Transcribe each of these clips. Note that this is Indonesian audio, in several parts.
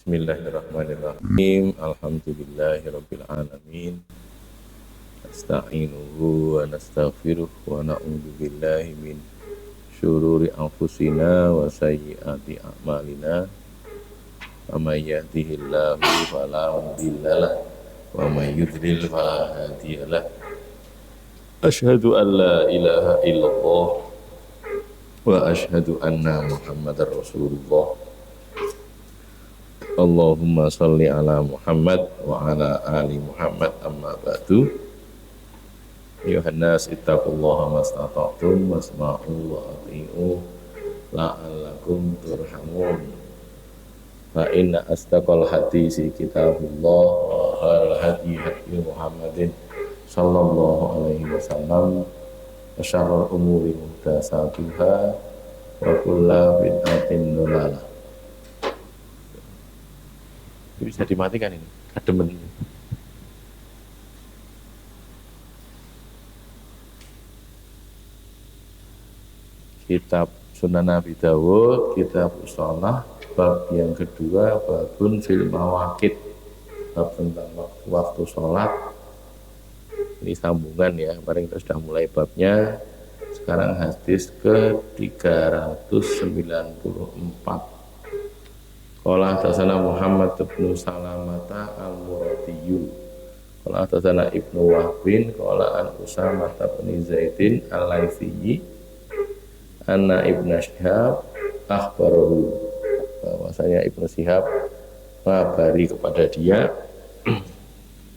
Bismillahirrahmanirrahim. Alhamdulillahirabbil alamin. Nasta'inuhu wa nastaghfiruh wa na'udzu billahi min syururi anfusina wa sayyiati a'malina. May yahdihillahu fala mudhillalah wa may yudlil fala hadiyalah. Asyhadu an la ilaha illallah wa asyhadu anna Muhammadar Rasulullah. Allahumma salli ala Muhammad wa ala ali Muhammad, amma ba'du. Yohannas ittaqullaha mastata'tum wasma'u wa ati'u la'allakum turhamun. Fa inna astaqal hadisi kitabullah wa khairal hadi hadi Muhammadin sallallahu alaihi wasallam wa syarrul umuri muhdatsatuha wa kullu bid'atin dhalalah. Bisa dimatikan ini, kademen. Kitab Sunan Abi Dawud, Kitab Shalah, bab yang kedua, babun fil mawaqit, bab tentang waktu sholat. Ini sambungan ya, kemarin kita sudah mulai babnya. Sekarang hadis ke 394. Qala hadatsana Muhammad bin Salamata al-Muradiyu. Qala hadatsana Ibnu Wahbin qala an Usamah bin Zaidin al-Laitsiyyi anna Ibnu Syihab akhbarahu, bahwasanya Ibnu Syihab mengabari kepada dia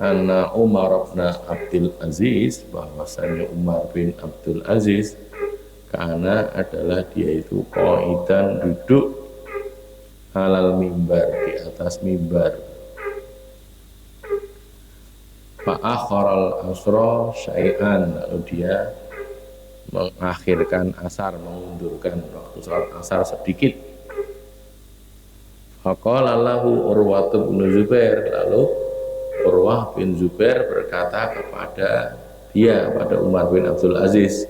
anna Umar bin Abdul Aziz, bahwasanya Umar bin Abdul Aziz karena adalah dia itu qaidan, duduk alal mimbar, di atas mimbar. Fa'akharal asra syai'an, lalu dia mengakhirkan asar, mengundurkan waktu salat asar sedikit. Faqala lahu Urwah bin Zubair, lalu Urwah bin Zubair berkata kepada dia, pada Umar bin Abdul Aziz,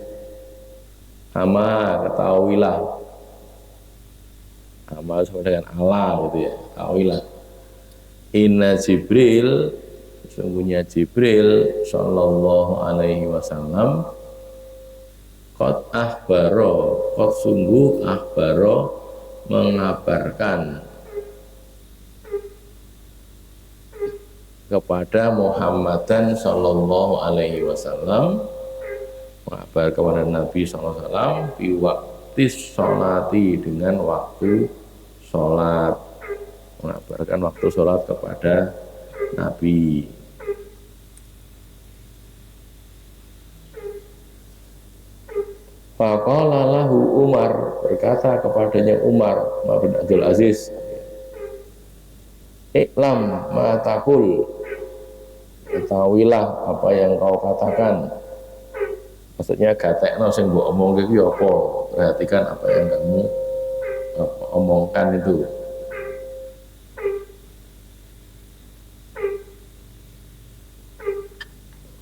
ama ketahuilah, amal sama dengan Allah gitu ya, tahuilah, inna Jibril, sesungguhnya Jibril sallallahu alaihi wasallam, qad akhbaro, qad sungguh akhbaro, mengabarkan kepada Muhammadan sallallahu alaihi wasallam, mengabar kepada Nabi sallallahu alaihi wasallam, biwakti sholati, dengan waktu sholat, mengabarkan waktu sholat kepada Nabi. Faqala lahu Umar, berkata kepadanya Umar bin Abdul Aziz, iklam ma taqul, ketahuilah apa yang kau katakan. Maksudnya gatekno sing mbok omong iki apa, perhatikan apa yang kamu omongkan itu.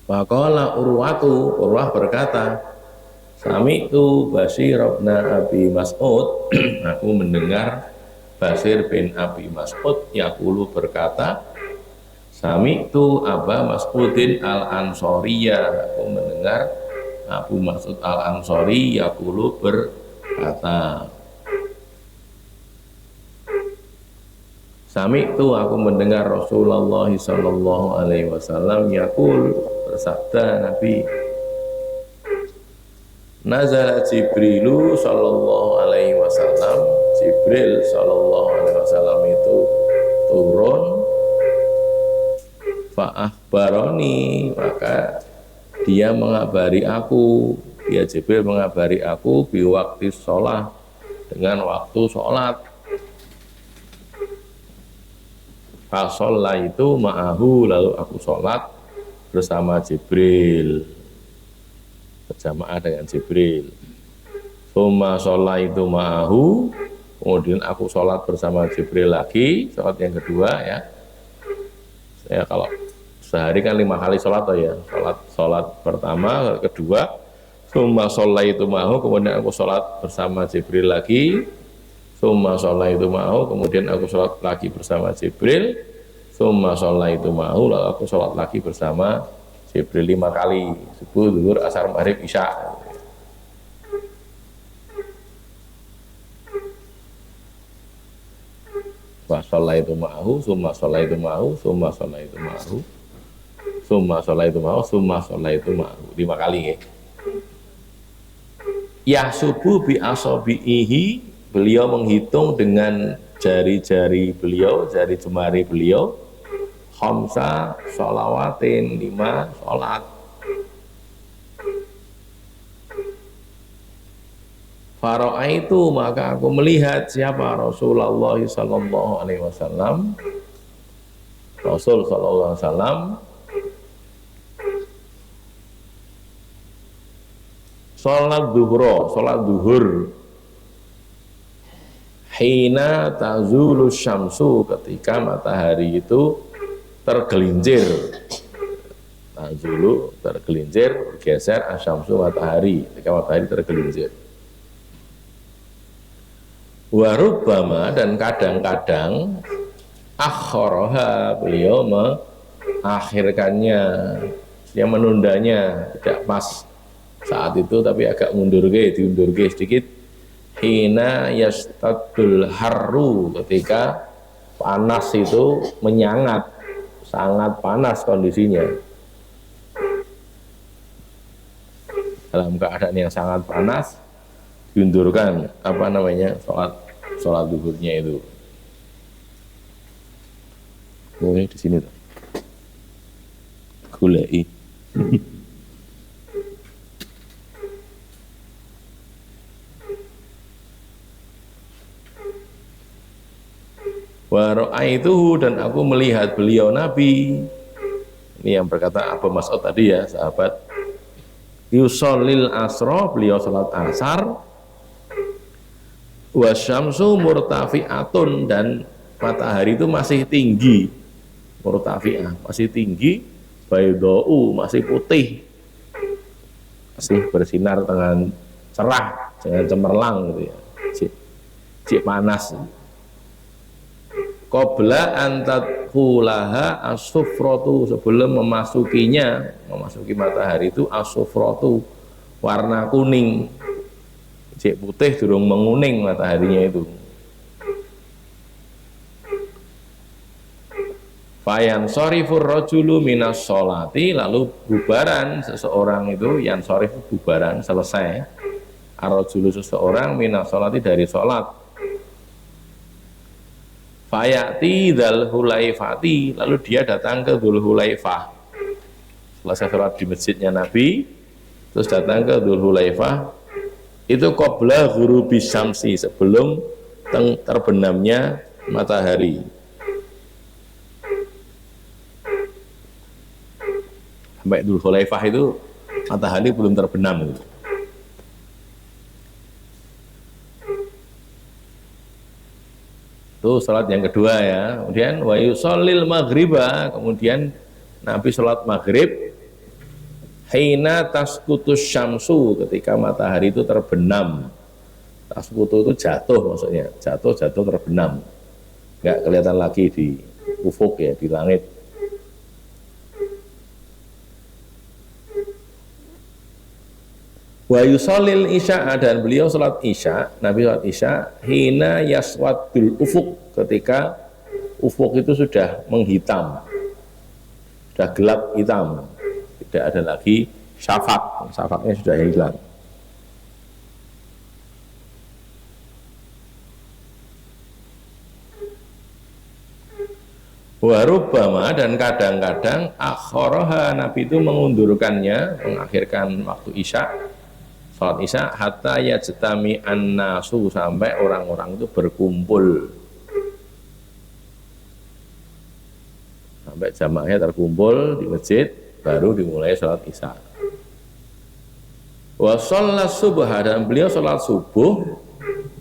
Faqala Urwatu, Urwah berkata, sami'tu Basir bin Abi Mas'ud, aku mendengar Basir bin Abi Mas'ud yaqulu berkata, sami'tu Aba Mas'udin al-Ansariyya, aku mendengar Abu Mas'ud al-Ansari yaqulu berkata, sami'tu, aku mendengar Rasulullah sallallahu alaihi wasallam yaqul, bersabda Nabi, nazala Jibrilu sallallahu alaihi wasallam, Jibril sallallahu alaihi wasallam itu turun, fa'akhbaroni, maka dia mengabari aku, dia Jibril mengabari aku, biwakti sholat, dengan waktu sholat. Fasolla itu ma'ahu, lalu aku sholat bersama Jibril, berjamaah dengan Jibril. Summa sholat itu ma'ahu, kemudian aku sholat bersama Jibril lagi, sholat yang kedua ya. Saya kalau sehari kan 5 kali sholat toh ya, sholat pertama, kedua, summa sholat itu ma'ahu, kemudian aku sholat bersama Jibril lagi, summa sholaitu ma'ahu, kemudian aku sholat lagi bersama Jibril, summa sholaitu ma'ahu, lalu aku sholat lagi bersama Jibril 5 kali, subuh, zuhur, asar, maghrib, isya. Wa sholaitu ma'ahu, summa sholaitu ma'ahu, summa sholaitu ma'ahu, summa sholaitu ma'ahu, summa sholaitu ma'ahu, 5 kali ya. Ya subuh bi asobihi, beliau menghitung dengan jari-jari beliau, jari jemari beliau, khamsa sholawatin, 5 sholat. Fara'aitu, maka aku melihat siapa Rasulullah sallallahu alaihi wasallam, Rasul sallallahu alaihi wasallam sholat zuhur, hina tazulu syamsu, ketika matahari itu tergelincir, tazulu tergelincir, bergeser, asyamsu matahari, ketika matahari tergelincir. Warubbama, dan kadang-kadang akhoroha, beliau mengakhirkannya, dia menundanya, tidak pas saat itu tapi agak diundur sedikit. Hina yastadul harru, ketika panas itu menyangat, sangat panas kondisinya. Dalam keadaan yang sangat panas diundurkan sholat zuhurnya itu. Ini di sini tuh. Gulai. Wa ra'aituhu, dan aku melihat beliau Nabi. Ini yang berkata Abu Mas'ud tadi ya, sahabat. Yusallil asra, beliau salat asar. Wa syamsu murtafi'atun, dan matahari itu masih tinggi. Murtafi'ah, masih tinggi. Baydau, masih putih. Masih bersinar dengan cerah, dengan cemerlang gitu ya. Cik panas. Qabla antadkhulaha as-sufratu, sebelum memasuki matahari itu as-sufratu, warna kuning. Cek putih durung menguning mataharinya itu. Fayan sorifur rajulu minas sholati, lalu bubaran seseorang itu, yang sorif bubaran, selesai. Ar-rajulu, seseorang, minas sholati, dari sholat. Fayati dzal hulaifati, lalu dia datang ke Dzul Hulaifah. Selesai sholat di masjidnya Nabi, terus datang ke Dzul Hulaifah. Itu qabla ghurubi syamsi, sebelum terbenamnya matahari. Sampai Dzul Hulaifah itu matahari belum terbenam gitu. Itu sholat yang kedua ya. Kemudian wa yusallil maghriba, kemudian Nabi sholat maghrib hina tasqutus syamsu, ketika matahari itu terbenam. Tasqutu itu jatuh, maksudnya jatuh terbenam, nggak kelihatan lagi di ufuk ya, di langit. Wa yusallil isya, dan beliau sholat isya, Nabi sholat isya hina yaswadul ufuk, ketika ufuk itu sudah menghitam, sudah gelap hitam, tidak ada lagi syafaqnya sudah hilang. Warubbama, dan kadang-kadang akhoroha, Nabi itu mengundurkannya, mengakhirkan waktu isya, sholat isya, hatta yajtami an-nasu, sampai orang-orang itu berkumpul, sampai jamaahnya terkumpul di masjid, baru dimulai sholat isya. Wa shollat subha, dan beliau sholat subuh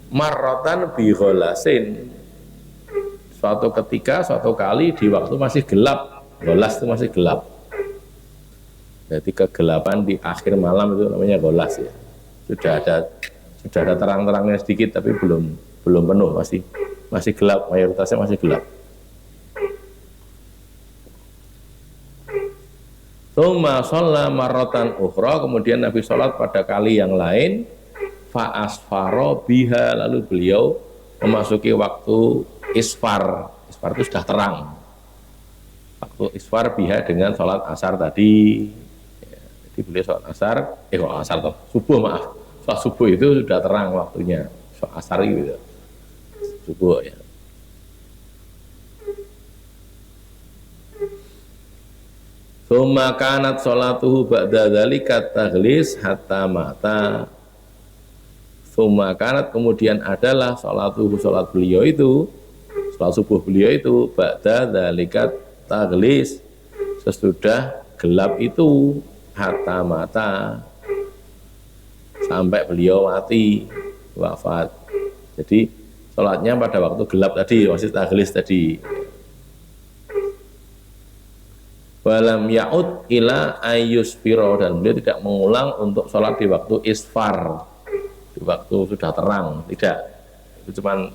marratan bi ghalasin, suatu ketika, suatu kali di waktu masih gelap. Ghalas itu masih gelap, jadi kegelapan di akhir malam itu namanya ghalas ya. Sudah ada terang-terangnya sedikit tapi belum belum penuh, masih gelap, mayoritasnya masih gelap. Tsumma shalla marratan ukhra, kemudian Nabi sholat pada kali yang lain, fa asfaro biha, lalu beliau memasuki waktu isfar. Isfar itu sudah terang. Waktu isfar biha dengan sholat asar tadi. Ya, jadi beliau sholat asar, subuh maaf. Sholat subuh itu sudah terang waktunya. Sholat asar itu subuh ya. Tsumma kanat sholatuhu ba'da dzalika taghlis hatta mata. Tsumma kanat, kemudian adalah sholatuhu, sholat beliau itu, sholat subuh beliau itu, ba'da dzalika taghlis, sesudah gelap itu, hatta mata, sampai beliau mati, wafat. Jadi sholatnya pada waktu gelap tadi, masih taghlis tadi. Walam ya'ud ila ayyusfiro, dan beliau tidak mengulang untuk sholat di waktu isfar, di waktu sudah terang, tidak. Itu cuma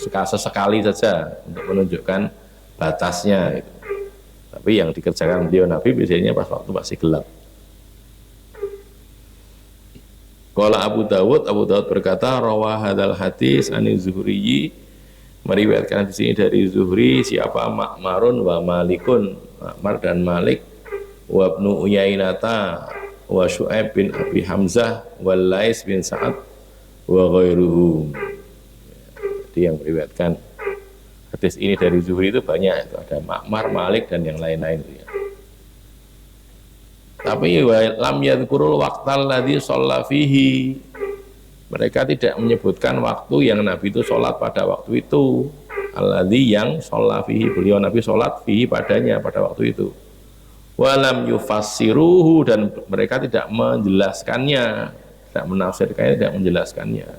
sesekali saja untuk menunjukkan batasnya. Tapi yang dikerjakan beliau Nabi biasanya pas waktu masih gelap. Qala Abu Dawud berkata, rawa hadal hadis ani Zuhri, meriwayatkan di sini dari Zuhri siapa Ma'marun wa Malikun, Ma'mar dan Malik, wa Ibnu Uyainata wa Syu'aib bin Abi Hamzah wa Lais bin Sa'ad wa ghairuhum. Jadi yang meriwayatkan hadis ini dari Zuhri itu banyak, itu ada Ma'mar, Malik dan yang lain-lain itu ya. Tapi lam yadhkurul waqtal ladzi shalla fihi, mereka tidak menyebutkan waktu yang Nabi itu sholat pada waktu itu. Alladzi, yang shalla fihi, beliau Nabi sholat fihi padanya pada waktu itu. Walam yufassiruhu, dan mereka tidak menjelaskannya, tidak menafsirkannya, tidak menjelaskannya.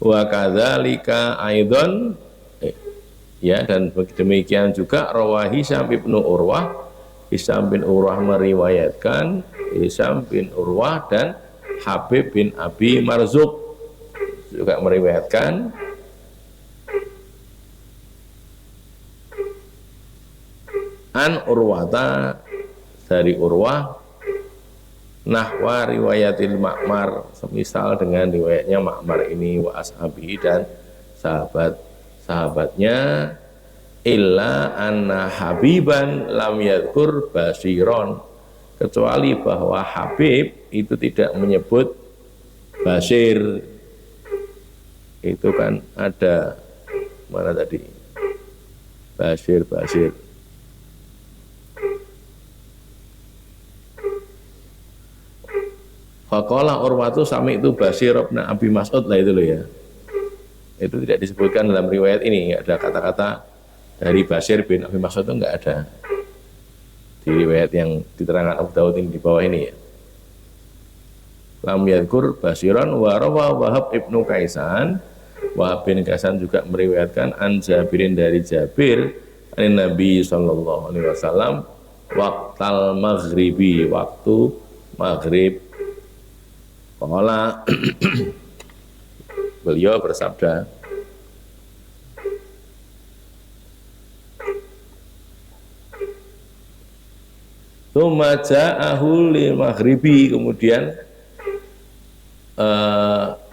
Wa kadzalika aidan, ya, dan demikian juga rawahi Hisham bin Urwah. Hisham bin Urwah meriwayatkan, Hisham bin Urwah dan Habib bin Abi Marzuq juga meriwayatkan an Urwata, dari Urwah, nahwa riwayatil Ma'mar, semisal dengan riwayatnya Ma'mar ini, wa ashabi, dan sahabat-sahabatnya, illa anna Habiban lam yadhkur basiron, kecuali bahwa Habib itu tidak menyebut basir. Itu kan ada mana tadi, basir. Faqala Urwatu sami itu basir ibn Abi Mas'ud lah itu loh ya. Itu tidak disebutkan dalam riwayat ini, nggak ada kata-kata dari Basir bin Abi Mas'ud, itu nggak ada di riwayat yang diterangkan Abu Dawud ini di bawah ini ya. Lam yadhkur basiran wa rawa Wahab ibnu Kaisan, Wahab bin Kaisan juga meriwayatkan an Jabirin, dari Jabir, an Nabi sallallahu alaihi wasallam, waqtal maghribi, waktu maghrib. Qala beliau bersabda, tsumma ja'ahu lil maghribi, kemudian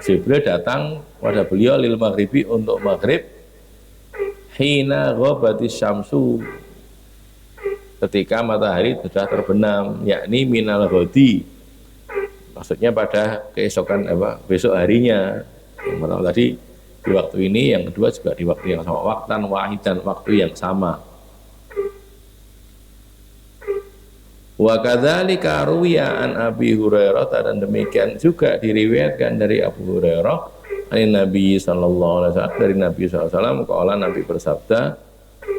Jibril datang pada beliau lil maghribi, untuk maghrib, hina ghabatis syamsu, ketika matahari sudah terbenam, yakni minal ghadi, maksudnya pada keesokan besok harinya. Yang pertama tadi di waktu ini, yang kedua juga di waktu yang sama, waktan wahidan, waktu yang sama. Wa kadzalika ruwiya an Abi Hurairah, dan demikian juga diriwayatkan dari Abu Hurairah, dari Nabi sallallahu alaihi wasallam, dari Nabi sallallahu alaihi wasallam, qala, Nabi bersabda,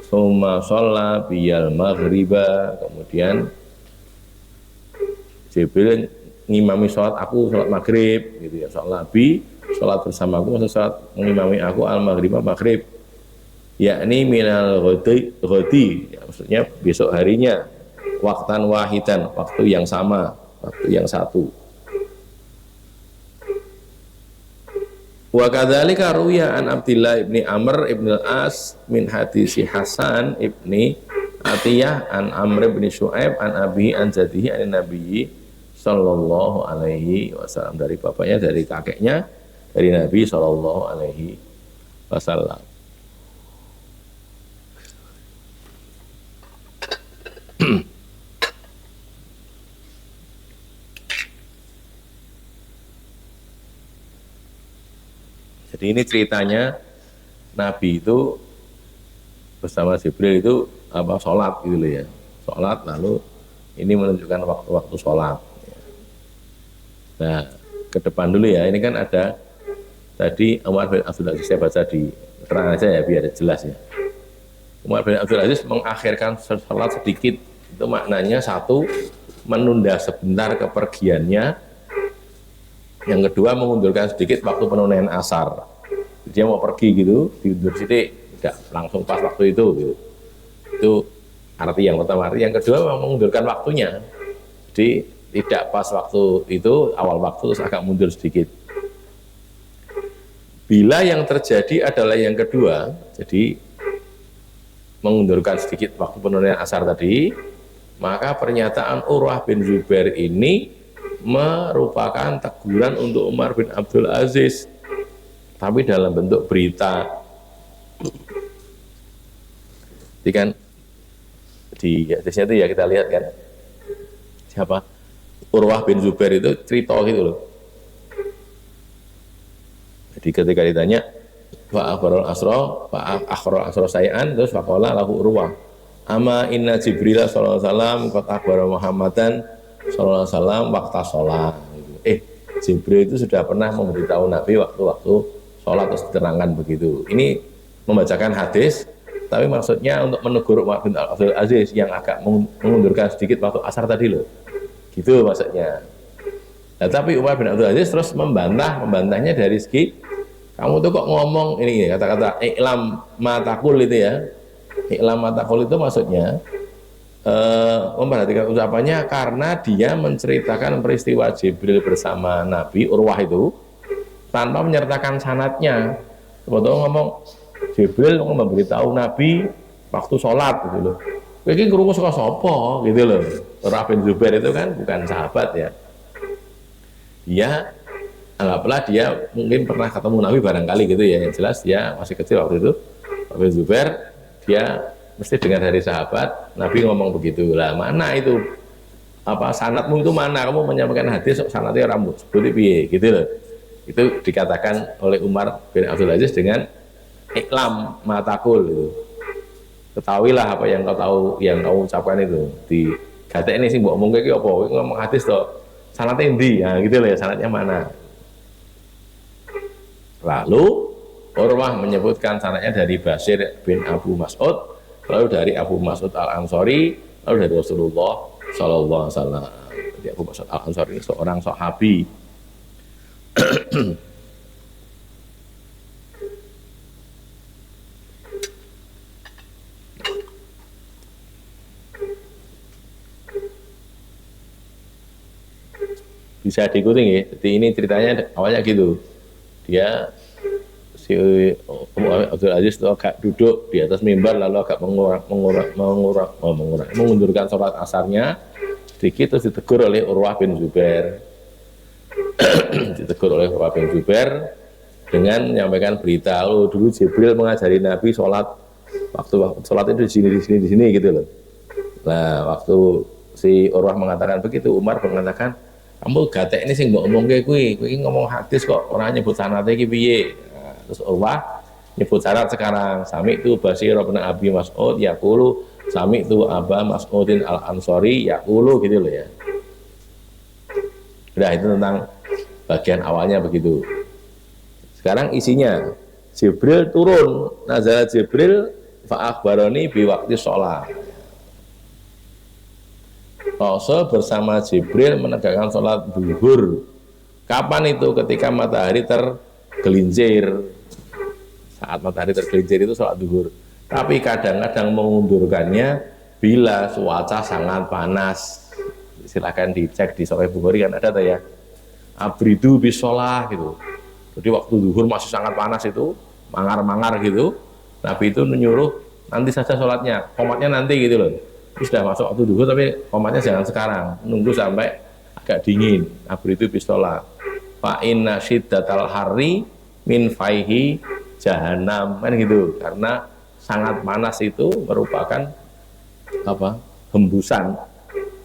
summa shalla biyal maghriba, kemudian Jibril ngimami sholat aku, sholat maghrib gitu ya. Sholat Nabi, sholat bersama aku, maksud sholat mengimami aku al maghrib, maghrib, yakni minal ghadi, ya, maksudnya besok harinya, waktan wahidan, waktu yang sama, waktu yang satu. Wa kadzalika ruwiya an Abdillah ibni Amr ibn al-As min hadisi Hasan ibni Atiyah an Amr ibn Shu'aib an Abi an jadihi an Nabi sallallahu alaihi wasallam, dari bapaknya, dari kakeknya, dari Nabi sallallahu alaihi wasallam. Jadi ini ceritanya Nabi itu bersama Jibril itu sholat gitu loh ya, sholat, lalu ini menunjukkan waktu-waktu sholat. Nah, ke depan dulu ya, ini kan ada tadi Umar bin Abdul Aziz, saya baca di terang aja ya biar jelas ya. Umar bin Abdul Aziz mengakhirkan sholat sedikit, itu maknanya satu, menunda sebentar kepergiannya, yang kedua mengundurkan sedikit waktu penunaian asar. Dia mau pergi gitu, diundur sedikit, tidak langsung pas waktu itu gitu. Itu arti yang pertama. Arti yang kedua mengundurkan waktunya, jadi tidak pas waktu itu, awal waktu, terus agak mundur sedikit. Bila yang terjadi adalah yang kedua, jadi mengundurkan sedikit waktu penunaian asar tadi, maka pernyataan Urwah bin Zubair ini merupakan teguran untuk Umar bin Abdul Aziz, tapi dalam bentuk berita. Jadi kan di hadisnya itu ya kita lihat kan, siapa Urwah bin Zubair itu cerita gitu loh. Jadi ketika ditanya Fa'akhrol asro sayan, terus faqala lahu Urwah ama inna Jibril sallallahu alaihi wasallam qad akhbara Muhammadan sallallahu alaihi wasallam waktu sholat. Jibril itu sudah pernah memberitahu Nabi waktu-waktu sholat, terus diterangkan begitu. Ini membacakan hadis, tapi maksudnya untuk menegur Umar bin Abdul Aziz yang agak mengundurkan sedikit waktu asar tadi loh, gitu maksudnya. Nah, tapi Umar bin Abdul Aziz terus membantahnya dari segi, kamu tuh kok ngomong ini kata-kata iklam matakul itu ya. Iklam matakul itu maksudnya memperhatikan ucapannya karena dia menceritakan peristiwa Jibril bersama Nabi Urwah itu tanpa menyertakan sanadnya. Sebetulnya ngomong Jibril memberitahu Nabi waktu sholat gitu loh. Ini krungu saka sapa gitu loh. Urwah bin Zubair itu kan bukan sahabat ya. Dia anggaplah dia mungkin pernah ketemu Nabi barangkali gitu ya. Yang jelas dia masih kecil waktu itu. Urwah bin Zubair dia mesti dengar dari sahabat Nabi ngomong begitu. Lah mana itu sanadmu itu mana? Kamu menyampaikan hadis sanadnya rambut seperti piye gitu loh. Itu dikatakan oleh Umar bin Abdul Aziz dengan iklam matakul itu. Ketahuilah apa yang kau tahu, yang kau ucapkan itu. Di gatek ini sih mbok omong iki apa? Ngomong hadis toh. Sanadnya endi? Ya gitu loh ya, sanadnya mana? Lalu Urwah menyebutkan sanadnya dari Bashir bin Abu Mas'ud, lalu dari Abu Mas'ud Al-Ansari, lalu dari Rasulullah sallallahu alaihi wasallam. Jadi Abu Mas'ud Al-Ansari ini seorang sahabi. Bisa diikuti ya. Jadi ini ceritanya awalnya gitu. Dia si Abdul Aziz itu agak duduk di atas mimbar, lalu agak mengundurkan sholat asarnya sedikit, terus ditegur oleh Urwah bin Zubair. Ditegur oleh Urwah bin Zubair dengan menyampaikan berita, dulu Jibril mengajari Nabi sholat, waktu sholat itu di sini gitu loh. Nah, waktu si Urwah mengatakan begitu, Umar mengatakan, kamu gatek ini sih mbok ngomong kayak kuwi ngomong hadis kok, orang nyebut sanate iki piye. Nah, terus Urwah nyebut syarat sekarang, sami itu Bashir bin Abi Mas'ud yaqulu, sami itu Aba Mas'udin Al-Ansari yaqulu gitu loh ya. Udah, itu tentang bagian awalnya begitu. Sekarang isinya, Jibril turun, nazala Jibril fa'akhbaroni biwakti sholat. Rasul bersama Jibril menegakkan sholat zuhur. Kapan itu? Ketika matahari tergelincir. Saat matahari tergelincir itu sholat zuhur. Tapi kadang-kadang mengundurkannya bila cuaca sangat panas. Silahkan dicek di Sahih Bukhari kan ada tuh ya. Abridu bisolah gitu. Jadi waktu zuhur masih sangat panas itu, mangar-mangar gitu, Nabi itu menyuruh nanti saja sholatnya, komatnya nanti gitu loh. Ini sudah masuk waktu zuhur tapi komatnya jangan sekarang, nunggu sampai agak dingin. Nabi itu pistola. Fa inna syiddatal harri min faihi jahannam, kan gitu. Karena sangat panas itu merupakan apa? Hembusan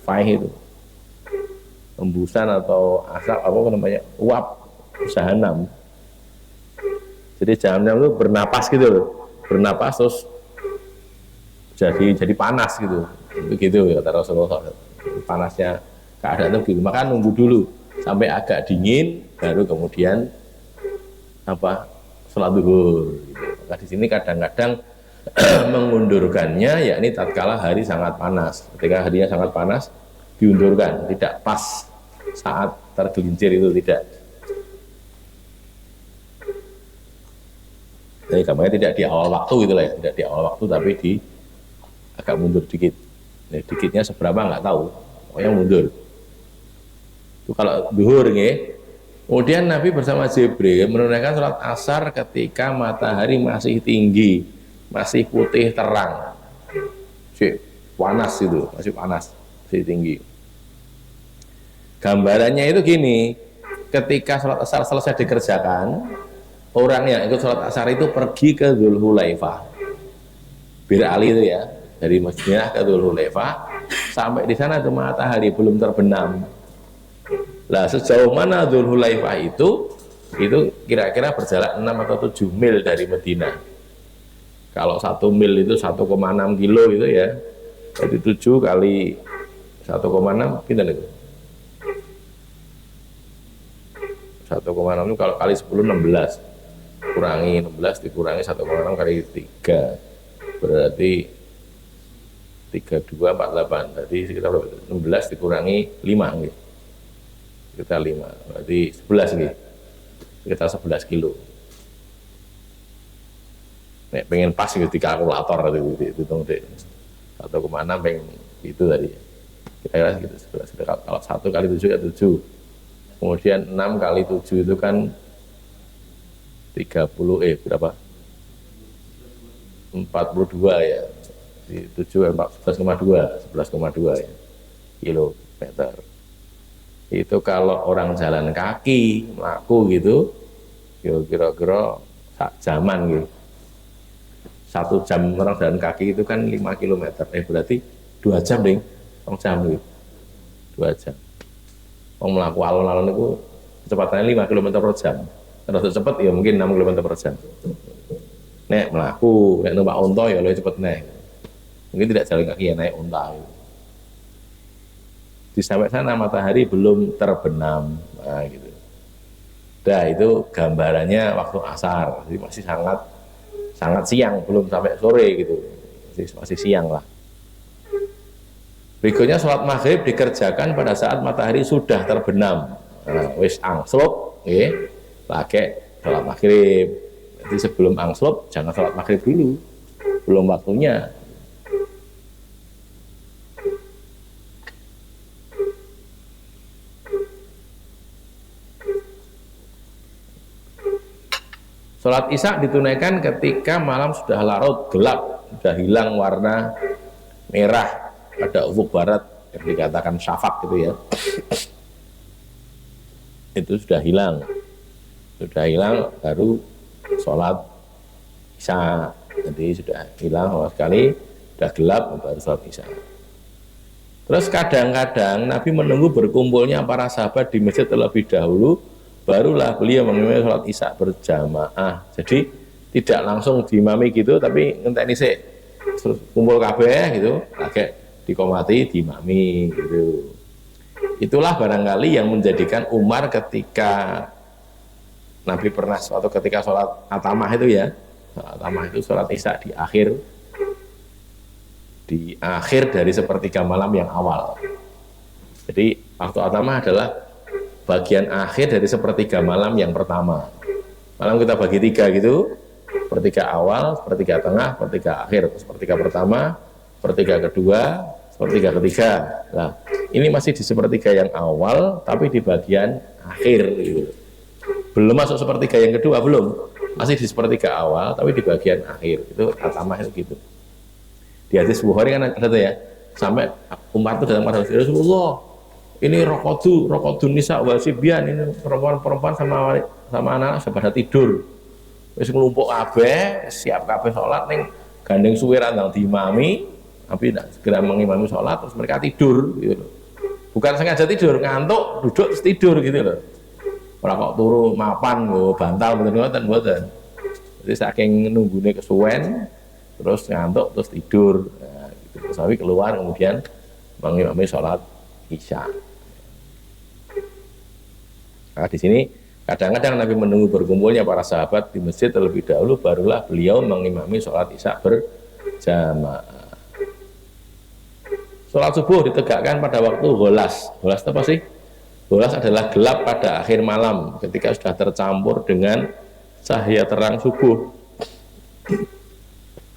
faih itu. Hembusan atau asap apa namanya? Uap jahanam. Jadi jahanam itu bernapas gitu loh, bernapas terus jadi panas gitu, begitu kata Rasulullah. Panasnya keadaan itu gitu. Maka nunggu dulu sampai agak dingin, baru kemudian apa sholat zuhur. Gitu. Maka di sini kadang-kadang mengundurkannya, yakni tatkala hari sangat panas. Ketika harinya sangat panas diundurkan, tidak pas saat tergelincir itu tidak. Jadi gambarnya tidak di awal waktu gitu lah ya, tidak di awal waktu tapi di agak mundur dikit. Nah, dikitnya seberapa nggak tahu, pokoknya mundur. Itu kalau zuhur nih. Kemudian Nabi bersama Jibril menunaikan sholat asar ketika matahari masih tinggi, masih putih terang, panas itu, masih panas, masih tinggi. Gambarannya itu gini, ketika sholat asar selesai dikerjakan, orang yang ikut sholat asar itu pergi ke Dzulhulaifah, Bir Ali itu ya, dari Madinah ke Dzulhulaifah, sampai di sana itu matahari belum terbenam. Lah sejauh mana Dzulhulaifah itu kira-kira berjalan 6 atau 7 mil dari Madinah. Kalau 1 mil itu 1,6 kilo gitu ya, jadi 7 kali 1,6 kita lihat. 1,6 itu kalau kali 10 16, kurangi 16 dikurangi 1,6 kali 3 berarti 3248, jadi sekitar 16 dikurangi 5 gitu. Sekitar 5 berarti 11 gitu. Sekitar 11 kilo. Nek pengen pas gitu di kalkulator hitung deh 1,6 pengen itu tadi kira-kira segitu 11. Kalau 1 kali 7 ya 7, kemudian 6 kali 7 itu kan 30 berapa? 42 ya. Di 7 11,2 ya. Kilometer. Itu kalau orang jalan kaki, melaku gitu, kira-kira jaman gitu. 1 jam orang jalan kaki itu kan 5 km. Berarti 2 jam ding. 2 jam gitu. 2 jam. Orang melaku alon-alon itu kecepatannya 5 km per jam. Terus cepat ya mungkin 6 km per jam. Nek melaku, nek numpak unta ya lebih cepet nek. Mungkin tidak jalan kaki ya naik unta. Di sampai sana matahari belum terbenam, nah gitu. Nah itu gambarannya waktu asar, jadi masih sangat siang, belum sampai sore gitu, masih siang lah. Berikutnya sholat maghrib dikerjakan pada saat matahari sudah terbenam, wis angslop, pakai sholat maghrib. Jadi sebelum angslop jangan sholat maghrib dulu, belum waktunya. Sholat isya ditunaikan ketika malam sudah larut, gelap, sudah hilang warna merah pada ufuk barat yang dikatakan syafaq gitu ya. Itu sudah hilang baru sholat isya. Jadi sudah hilang sama sekali, sudah gelap baru sholat isya. Terus kadang-kadang Nabi menunggu berkumpulnya para sahabat di masjid terlebih dahulu, barulah beliau mengimami sholat isya berjamaah. Jadi tidak langsung diimami gitu, tapi ngenteni sik kumpul kabeh gitu, agak dikomati diimami gitu. Itulah barangkali yang menjadikan Umar ketika Nabi pernah suatu ketika sholat atamah itu ya, atamah itu sholat isya di akhir dari sepertiga malam yang awal. Jadi waktu atamah adalah bagian akhir dari sepertiga malam yang pertama. Malam kita bagi 3 gitu, sepertiga awal, sepertiga tengah, sepertiga akhir. Sepertiga pertama, sepertiga kedua, sepertiga ketiga. Nah, ini masih di sepertiga yang awal, tapi di bagian akhir gitu. Belum masuk sepertiga yang kedua, belum. Masih di sepertiga awal, tapi di bagian akhir. Itu atamah itu gitu. Di hadis Bukhari kan ada tuh ya, sampai Umar itu datang pada Rasulullah, ini rokodu nisa wasibian, ini perempuan-perempuan sama anak pada tidur. Wis nglumpuk kabeh, siap kabeh sholat ning gandeng suwe randang diimami, tapi tidak segera mengimami sholat, terus mereka tidur gitu loh. Bukan sengaja tidur, ngantuk, duduk terus tidur gitu loh. Ora kok turu mapan nggo bantal mboten. Jadi saking nunggune kesuwen, terus ngantuk terus tidur. Nah, gitu. Terus Nabi keluar kemudian mengimami sholat Isya. Nah, di sini kadang-kadang Nabi menunggu berkumpulnya para sahabat di masjid terlebih dahulu, barulah beliau mengimami sholat Isya berjamaah. Sholat subuh ditegakkan pada waktu gholas. Gholas itu apa sih? Gholas adalah gelap pada akhir malam ketika sudah tercampur dengan cahaya terang subuh.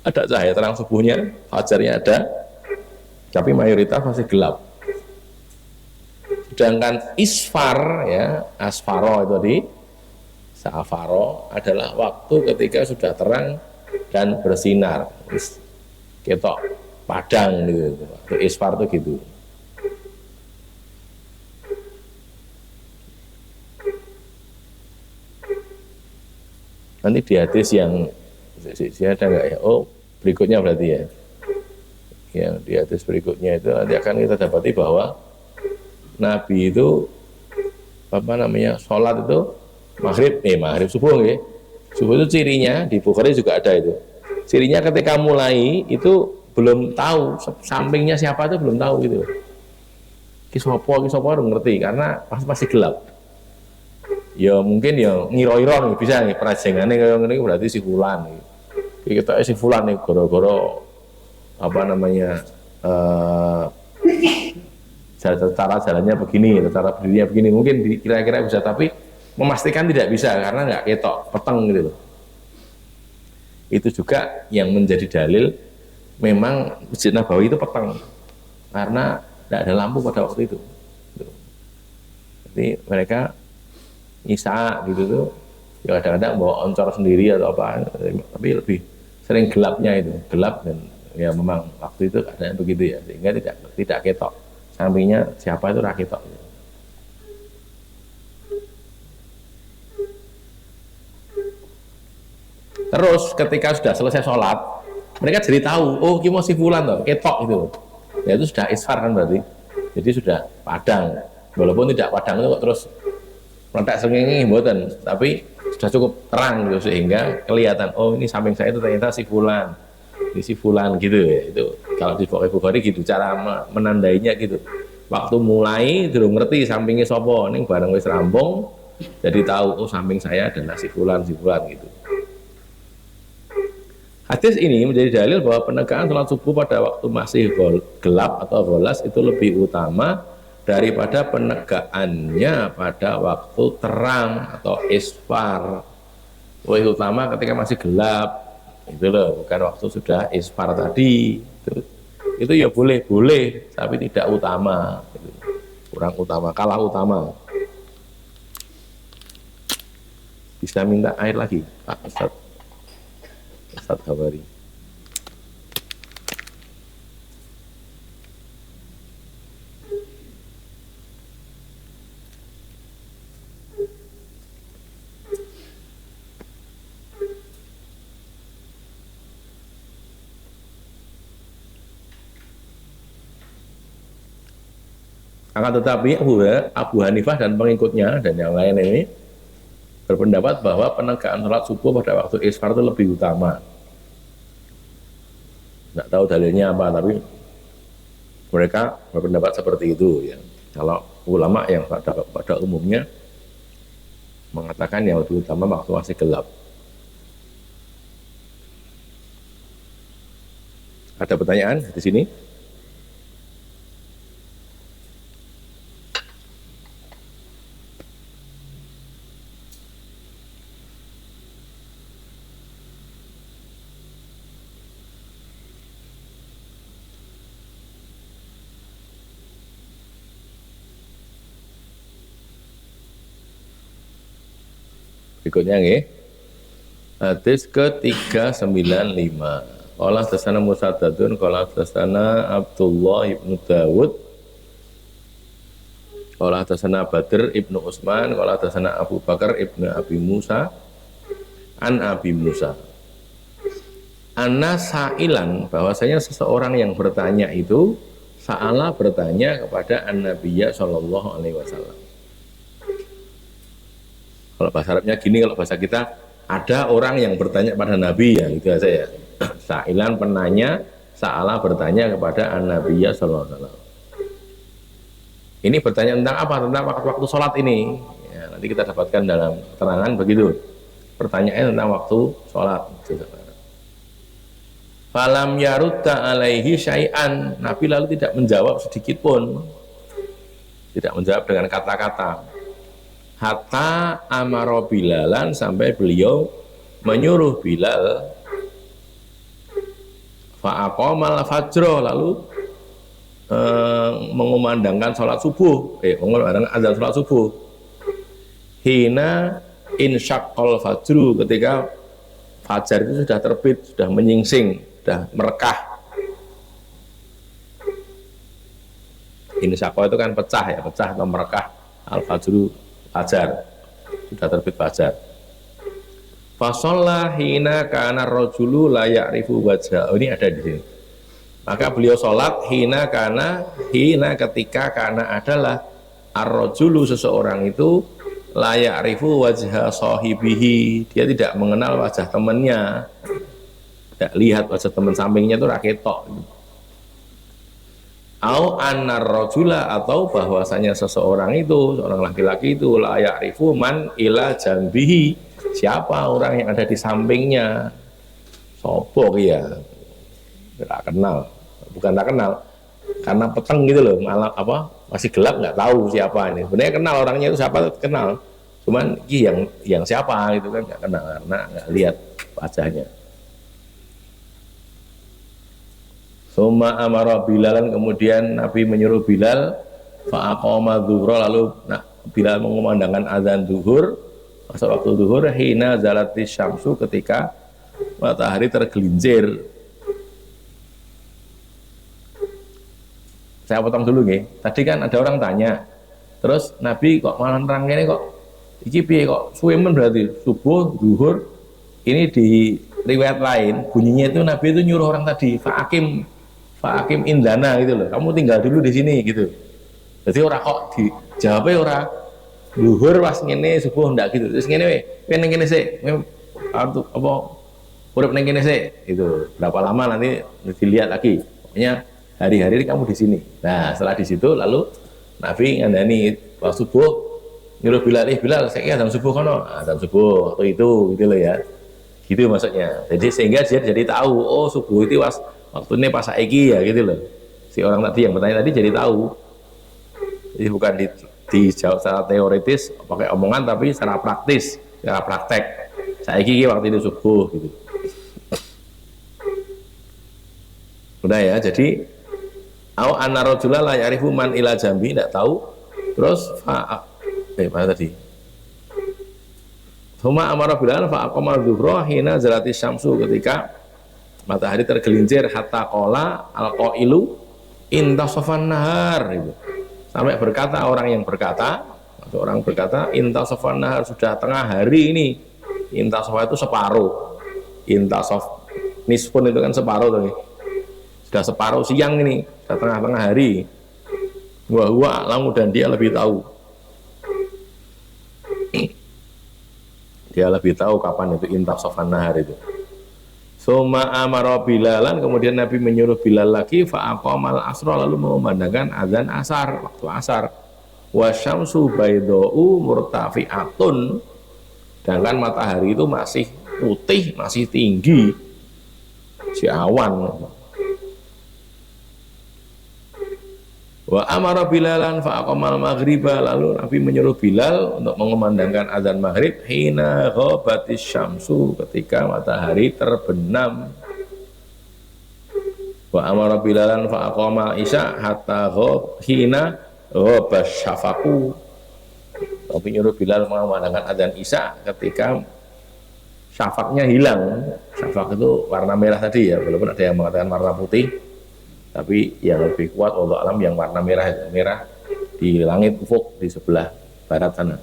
Ada cahaya terang subuhnya, fajarnya ada, tapi mayoritas masih gelap. Sedangkan isfar, ya, asfaro itu tadi, safaro adalah waktu ketika sudah terang dan bersinar, ketok padang gitu. Waktu isfar itu gitu. Nanti di hadis yang ada nggak ya? Oh, berikutnya berarti ya. Yang di hadis berikutnya itu nanti akan kita dapati bahwa Nabi itu apa namanya, sholat itu maghrib subuh ya. Subuh itu cirinya di Bukhari juga ada itu. Cirinya ketika mulai itu belum tahu sampingnya siapa itu belum tahu gitu. Kisopo belum ngerti karena masih gelap. Ya mungkin ya ngiro-ngiro bisa nih perajengane kaya ngene berarti si fulan nih. Kita si fulan nih goro-goro apa namanya cara jalannya begini, cara berdirinya begini, mungkin kira-kira bisa, tapi memastikan tidak bisa karena nggak ketok peteng gitu loh. Itu juga yang menjadi dalil memang Masjid Nabawi itu peteng karena tidak ada lampu pada waktu itu. Jadi mereka Isya gitu tuh ya kadang-kadang bawa oncor sendiri atau apa, tapi lebih sering gelapnya itu, gelap, dan ya memang waktu itu keadaan begitu ya, sehingga tidak ketok sampingnya siapa itu raketok. Terus ketika sudah selesai sholat, mereka jadi tahu, oh kita si fulan tuh ketok itu, ya itu sudah isfar kan berarti, jadi sudah padang, walaupun tidak padang itu kok terus meledak sengenge mboten, tapi sudah cukup terang gitu sehingga kelihatan, oh ini samping saya itu ternyata si fulan, ini si fulan gitu ya. Itu kalau di Bukhari gitu cara menandainya gitu. Waktu mulai belum ngerti sampingnya sopo, ning bareng wis rampung jadi tahu, oh samping saya adalah si fulan gitu. Hadis ini menjadi dalil bahwa penegakan sholat subuh pada waktu masih gelap atau gholas itu lebih utama daripada penegakannya pada waktu terang atau isfar. Lebih utama ketika masih gelap, itu loh, bukan waktu sudah isfar tadi. Itu ya boleh, tapi tidak utama, kurang utama, kalah utama. Bisa minta air lagi, Pak Ustadz Hawari. Akan tetapi Abu Hanifah dan pengikutnya dan yang lain ini berpendapat bahwa penegakan sholat subuh pada waktu isfar itu lebih utama. Nggak tahu dalilnya apa, tapi mereka berpendapat seperti itu ya. Kalau ulama yang pada umumnya mengatakan yang lebih utama waktu masih gelap. Ada pertanyaan di sini? Berikutnya nggih. Hadis ke-395. Qala hadatsana Musaddadun qala hadatsana Abdullah ibnu Dawud qala hadatsana Badr ibnu Utsman qala hadatsana Abu Bakar ibnu Abi Musa an Abi Musa anna sa'ilan, bahwasanya seseorang yang bertanya itu sa'ala bertanya kepada an-nabiyya sallallahu alaihi wasallam. Kalau bahasa Arabnya gini, kalau bahasa kita ada orang yang bertanya pada Nabi, ya gitu aja ya. Sa'ilan penanya, sa'ala bertanya kepada an-nabiyya sallallahu alaihi wasallam. Ini bertanya tentang apa? Tentang waktu sholat ini. Ya, nanti kita dapatkan dalam keterangan begitu. Pertanyaannya tentang waktu sholat. Falam yarudda alaihi syai'an, Nabi lalu tidak menjawab sedikit pun, tidak menjawab dengan kata-kata. Hatta amaro Bilalan, sampai beliau menyuruh Bilal fa'aqamal fajro, lalu mengumandangkan sholat subuh, mengumandangkan azan sholat subuh. Hina insyaqqal fajru, ketika fajar itu sudah terbit, sudah menyingsing, sudah merekah. Insyaqqal itu kan pecah ya, pecah atau merekah. Al-fajru, fajar, sudah terbit fajar. Fasholla hina kana rajulu la ya'rifu wajha. Oh, ini ada di sini. Maka beliau sholat hina ketika kana adalah ar-rajulu, seseorang itu la ya'rifu wajha sahibihi, dia tidak mengenal wajah temannya, tidak lihat wajah teman sampingnya itu raketok. Au annar rajula, atau bahwasanya seseorang itu, seorang laki-laki itu la ya'rifu man ila jambihi, siapa orang yang ada di sampingnya. Sopo ya, tidak kenal, bukan tak kenal, karena peteng gitu loh, malah apa, masih gelap, nggak tahu siapa ini. Sebenarnya kenal orangnya itu siapa, kenal, cuman yang siapa itu kan nggak kenal karena nggak lihat wajahnya. Summa amara Bilalan, kemudian Nabi menyuruh Bilal fa'aqama dhuhra, lalu Bilal mengumandangkan azan zuhur, masa waktu zuhur, hina zalatis syamsu, ketika matahari tergelincir. Saya potong dulu nih. Tadi kan ada orang tanya, terus Nabi kok malah nerang ini, kok iki piye kok suwe men, berarti subuh, zuhur. Ini di riwayat lain bunyinya itu Nabi itu nyuruh orang tadi fa'akim indana gitu loh, kamu tinggal dulu di sini gitu. Jadi orang kok dijawabnya orang zuhur pas ngene, subuh ndak gitu. Terus ngene we ning kene sik, apa urip ning kene sik, itu berapa lama nanti dilihat lagi. Pokoknya hari-hari kamu di sini. Nah, setelah di situ lalu Nabi ngandani waktu subuh, nyuruh Bilal, Bilal, saya azan subuh kono. Azan subuh waktu itu gitu loh ya. Gitu maksudnya. Jadi sehingga dia jadi tahu, oh subuh itu waktunya pas saiki ya gitu loh. Si orang tadi yang bertanya tadi jadi tahu. Jadi bukan dijawab secara teoritis pakai omongan, tapi secara praktis, secara praktek. Saiki waktu itu subuh gitu. Udah ya, jadi au anna rajula la ya'rifu man ila jambi, tidak tahu. Terus mana tadi? Suma amara Bilal fa aqama dhuhra hina zalati syamsu, ketika matahari tergelincir, hatta qala al-qailu intasafan nahar gitu. Sampai berkata orang yang berkata, atau orang berkata intasafan nahar, sudah tengah hari ini. Intasafa itu separuh. Intasaf nisfun itu kan separuh tuh. Sudah separuh siang ini, sudah tengah-tengah hari. Wa alamu, dan dia lebih tahu. Dia lebih tahu kapan itu intasafan nahar itu. Suma amara Bilalan, kemudian Nabi menyuruh Bilal lagi fa'aqamal asra, lalu mengumandangkan azan asar, waktu asar. Wasyamsu baydau murtafi'atun, sedangkan matahari itu masih putih, masih tinggi, si awan. Wa amara Bilalan fa'aqamal maghriba, lalu Nabi menyuruh Bilal untuk mengumandangkan azan maghrib hina ghabatis syamsu, ketika matahari terbenam. Wa amara Bilalan fa'aqama isya hatta hina ghabas syafaku, Tapi nyuruh Bilal mengumandangkan adzan Isya ketika syafaknya hilang. Syafak itu warna merah tadi ya, walaupun ada yang mengatakan warna putih, tapi yang lebih kuat wallahu alam yang warna merah itu, merah di langit ufuk di sebelah barat sana.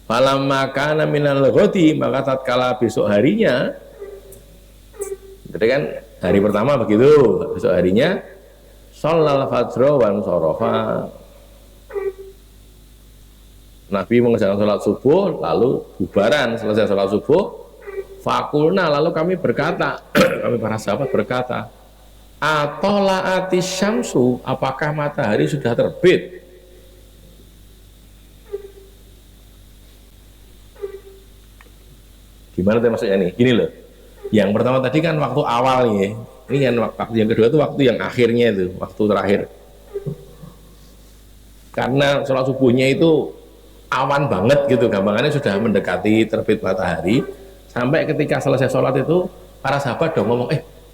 Falamma kana minal ghadi, maka tatkala besok harinya, jadi kan hari pertama begitu, besok harinya sholal fajr wan sorofa, Nabi mengerjakan sholat subuh, lalu bubaran selesai sholat subuh. Fakulna, lalu kami berkata, kami para sahabat berkata, atola'atis syamsu, apakah matahari sudah terbit? Gimana tuh maksudnya nih? Gini loh, yang pertama tadi kan waktu awal nih, ini kan waktu yang kedua itu waktu yang akhirnya itu, waktu terakhir. Karena sholat subuhnya itu awan banget gitu, gampangannya sudah mendekati terbit matahari. Sampai ketika selesai sholat itu para sahabat dong ngomong,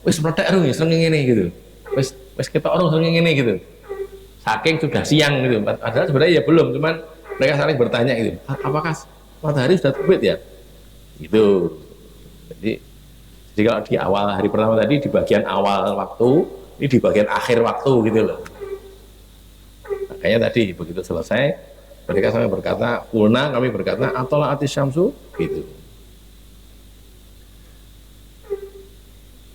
wis meledak ya sering ini gitu, wis kita orang sering ini gitu, saking sudah siang gitu. Padahal sebenarnya ya belum, cuman mereka saling bertanya gitu, apakah matahari sudah terbit ya gitu. Jadi kalau di awal hari pertama tadi di bagian awal waktu, ini di bagian akhir waktu gitu loh. Makanya tadi begitu selesai mereka sampai berkata, kulna, kami berkata, atola atis syamsu gitu.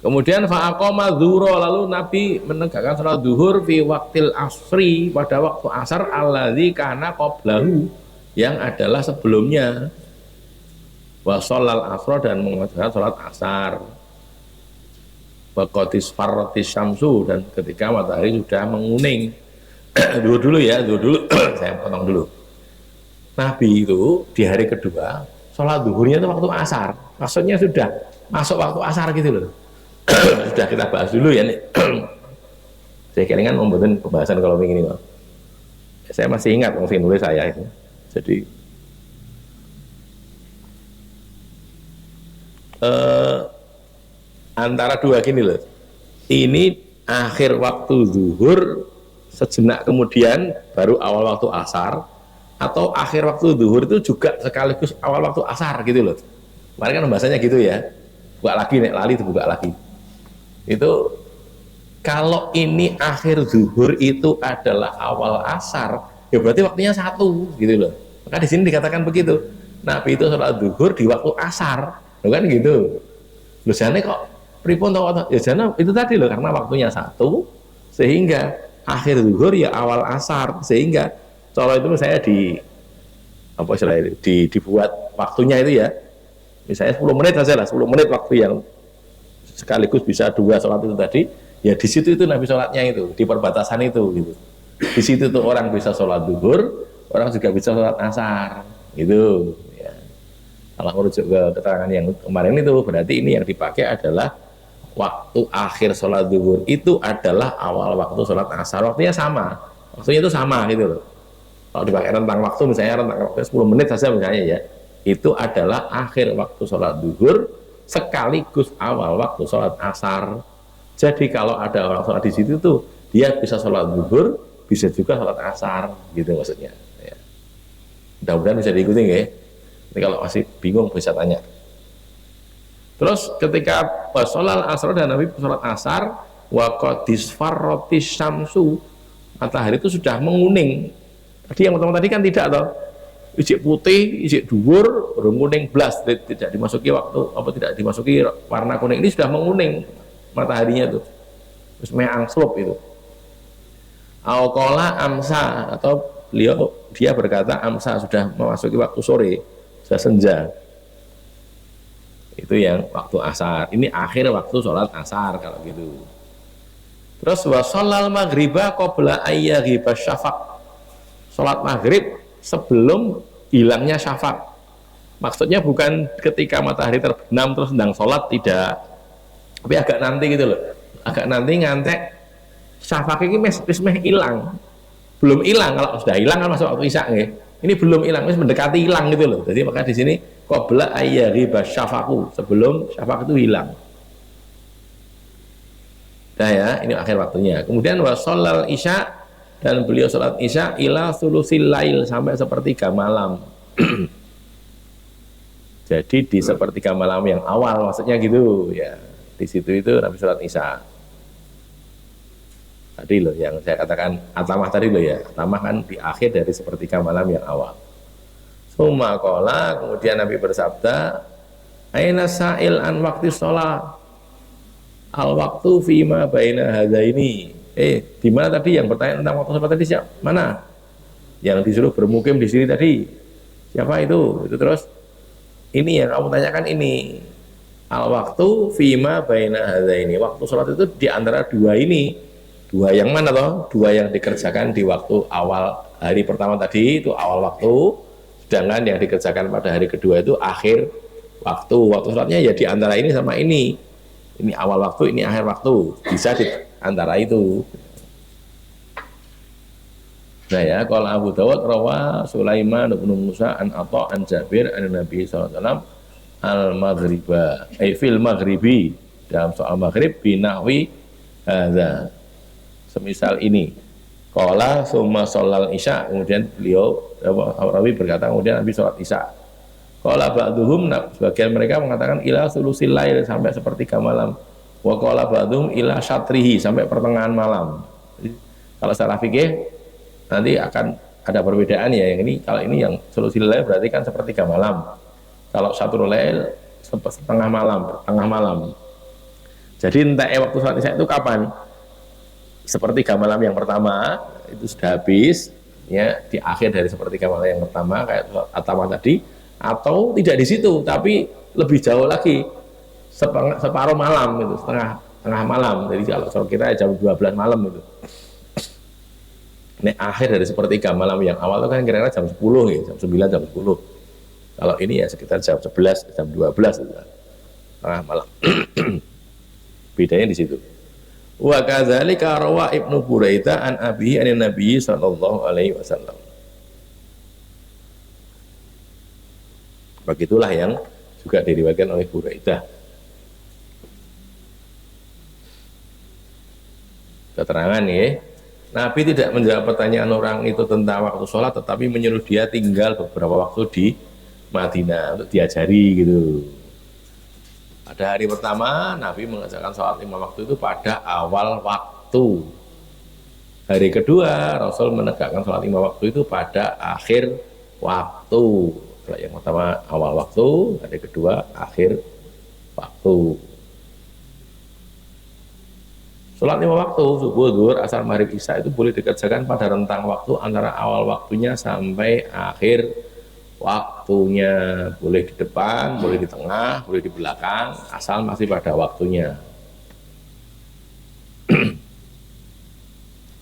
Kemudian fa'aqoma dzuro, lalu Nabi menegakkan salat zuhur fi waktil asri, pada waktu asar, alladzi kana qablahu, yang adalah sebelumnya. Wa sholal asra, dan mengerjakan salat asar. Wa qadis farratis syamsu, dan ketika matahari sudah menguning. Dulu ya, dulu saya potong dulu. Nabi itu di hari kedua sholat zuhurnya itu waktu asar, maksudnya sudah masuk waktu asar gitu loh. Sudah kita bahas dulu ya nih. Saya kira kan membuatkan pembahasan kalau begini loh. Saya masih ingat mungkin nulis saya itu. Jadi antara dua gini loh. Ini akhir waktu zuhur, sejenak kemudian baru awal waktu asar, atau akhir waktu zuhur itu juga sekaligus awal waktu asar gitu loh. Kemarin kan pembahasannya gitu ya. Buka lagi nek lali itu buka lagi. Itu kalau ini akhir zuhur itu adalah awal asar, ya berarti waktunya satu gitu loh. Maka di sini dikatakan begitu. Nabi itu sholat zuhur di waktu asar, loh kan gitu. Loh jane kok pripun tau? Ya jane itu tadi loh, karena waktunya satu sehingga akhir zuhur ya awal asar, sehingga kalau itu saya apa istilahnya dibuat waktunya itu ya. Misalnya 10 menit saja lah, 10 menit waktu yang sekaligus bisa dua sholat itu tadi, ya di situ itu Nabi sholatnya itu, di perbatasan itu gitu. Di situ tuh orang bisa sholat zuhur, orang juga bisa sholat asar gitu ya. Kalau merujuk ke keterangan yang kemarin itu, berarti ini yang dipakai adalah waktu akhir sholat zuhur itu adalah awal waktu sholat asar, waktunya sama, waktunya itu sama gitu loh. Kalau dipakai rentang waktu, misalnya rentang waktu 10 menit saja misalnya ya, itu adalah akhir waktu sholat zuhur sekaligus awal waktu sholat asar. Jadi kalau ada orang sholat di situ tuh, dia bisa sholat zuhur, bisa juga sholat asar, gitu maksudnya. Ya. Mudah-mudahan bisa diikuti ya. Tapi kalau masih bingung bisa tanya. Terus ketika sholat asar dan Nabi sholat asar, wa qadis farrotis syamsu, matahari itu sudah menguning. Tadi yang pertama tadi kan tidak toh. Ijik putih, ijik dhuwur, kuning blas, tidak dimasuki waktu apa tidak dimasuki warna kuning, ini sudah menguning mataharinya tuh, terus meangslup itu. Auqala amsa, atau dia berkata amsa, sudah memasuki waktu sore, sudah senja. Itu yang waktu asar. Ini akhir waktu sholat asar kalau gitu. Terus wa sholal maghriba qabla ayyaghiba syafaq, sholat maghrib sebelum hilangnya syafaq. Maksudnya bukan ketika matahari terbenam terus sedang sholat, tidak, tapi agak nanti gitu loh, agak nanti ngantek syafaq ini meh hilang, belum hilang. Kalau sudah hilang kan masuk waktu isya nih. Ini belum hilang, masih mendekati hilang gitu loh. Jadi maka di sini qabla ayyaghiba syafaqu, sebelum syafaq itu hilang. Nah ya, ini akhir waktunya. Kemudian wa sholal isya, Dan beliau sholat isya ila sulusil lail, sampai sepertiga malam. Jadi di sepertiga malam yang awal, maksudnya gitu ya. Di situ itu Nabi sholat isya. Tadi loh yang saya katakan atamah tadi loh ya. Atamah kan di akhir dari sepertiga malam yang awal. Summa qala, kemudian Nabi bersabda, aina sa'il an waktu sholat, al waktu fima baina hadaini. Di mana tadi yang bertanya tentang waktu sholat tadi, siapa? Mana? Yang disuruh bermukim di sini tadi, siapa itu? Itu terus, ini yang kamu tanyakan ini, al waktu fima baina hadaini. Waktu sholat itu di antara dua ini. Dua yang mana toh? Dua yang dikerjakan di waktu awal hari pertama tadi itu awal waktu, sedangkan yang dikerjakan pada hari kedua itu akhir waktu. Waktu sholatnya ya di antara ini sama ini. Ini awal waktu, ini akhir waktu. Bisa di antara itu. Nah ya, kalau Abu Dawud rawa Sulaiman bin Musa an Atha an Jabir an Nabi sallallahu alaihi wasallam al-maghriba fil maghribi, dalam soal maghrib binahwi hadza, semisal ini. Qala summa sholal isya, kemudian beliau rawi berkata kemudian Nabi sholat isya. Qala ba'duhum, sebagian mereka mengatakan ila sulusil lail, sampai sepertiga malam. Wa qala ba'duhum ila syatrihi, sampai pertengahan malam. Jadi, kalau secara fikih nanti akan ada perbedaan ya. Yang ini, kalau ini yang sulusil lail berarti kan sepertiga malam. Kalau syatrul lail setengah malam, tengah malam. Jadi entah waktu sholat isya itu kapan? Sepertiga malam yang pertama itu sudah habis ya, di akhir dari sepertiga malam yang pertama kayak atama tadi, atau tidak di situ tapi lebih jauh lagi, separuh malam itu, tengah malam. Jadi kalau kita jam 12 malam itu, ini akhir dari sepertiga malam yang awal itu kan kira-kira jam 10 ya, jam 9, jam 10. Kalau ini ya sekitar jam 11, jam 12 itu, tengah malam. Bedanya di situ. Wa kadzalika rawa Ibnu Buraidah an Abi an Nabi sallallahu alaihi wasallam. Begitulah yang juga diriwayatkan oleh Buraidah. Keterangan ya, Nabi tidak menjawab pertanyaan orang itu tentang waktu sholat, tetapi menyuruh dia tinggal beberapa waktu di Madinah untuk diajari gitu. Pada hari pertama Nabi mengerjakan sholat 5 waktu itu pada awal waktu. Hari kedua Rasul menegakkan sholat 5 waktu itu pada akhir waktu. Yang pertama awal waktu, hari kedua akhir waktu. Sholat 5 waktu, subuh, zuhur, asar, maghrib, isya itu boleh dikerjakan pada rentang waktu antara awal waktunya sampai akhir waktunya. Boleh di depan, boleh di tengah, boleh di belakang, asal masih pada waktunya.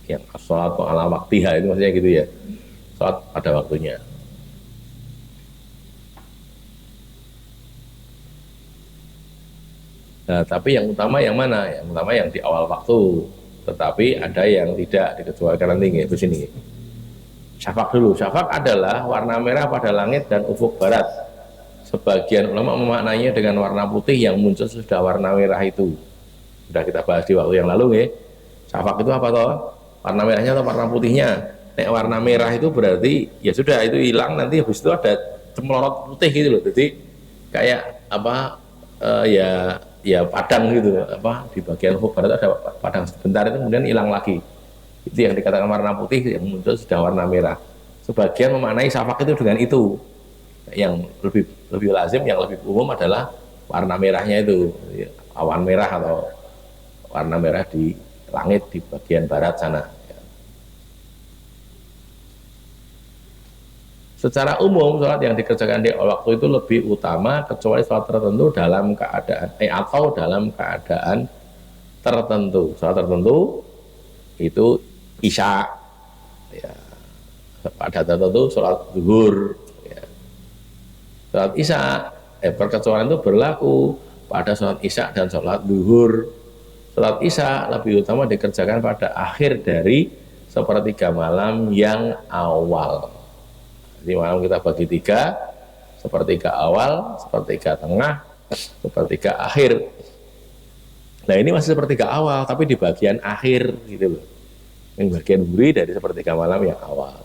Yang sholat ala waktiha itu maksudnya gitu ya, sholat pada waktunya. Nah, tapi yang utama yang mana? Yang utama yang di awal waktu. Tetapi ada yang tidak dikecualikan nanti itu sini. Syafaq dulu. Syafaq adalah warna merah pada langit dan ufuk barat. Sebagian ulama memaknainya dengan warna putih yang muncul sudah warna merah itu. Sudah kita bahas di waktu yang lalu ya. Syafaq itu apa toh? Warna merahnya atau warna putihnya? Nek warna merah itu berarti ya sudah itu hilang, nanti habis itu ada cemelorot putih gitu loh. Jadi kayak apa ya padang gitu, apa di bagian ufuk barat ada padang sebentar, itu kemudian hilang lagi. Itu yang dikatakan warna putih, yang muncul sudah warna merah. Sebagian memaknai syafaq itu dengan itu. Yang lebih lazim, yang lebih umum adalah warna merahnya itu, awan merah atau warna merah di langit di bagian barat sana. Secara umum sholat yang dikerjakan di waktu itu lebih utama kecuali sholat tertentu dalam keadaan atau dalam keadaan tertentu. Sholat tertentu itu isya, ya. Pada tertentu sholat zuhur, ya. Sholat isya, perkecualian itu berlaku pada sholat isya dan sholat zuhur. Sholat isya lebih utama dikerjakan pada akhir dari sepertiga malam yang awal. Jadi malam kita bagi 3, sepertiga awal, sepertiga tengah, sepertiga akhir. Nah ini masih sepertiga awal, tapi di bagian akhir gitu loh. Yang bagian buri dari sepertiga malam yang awal.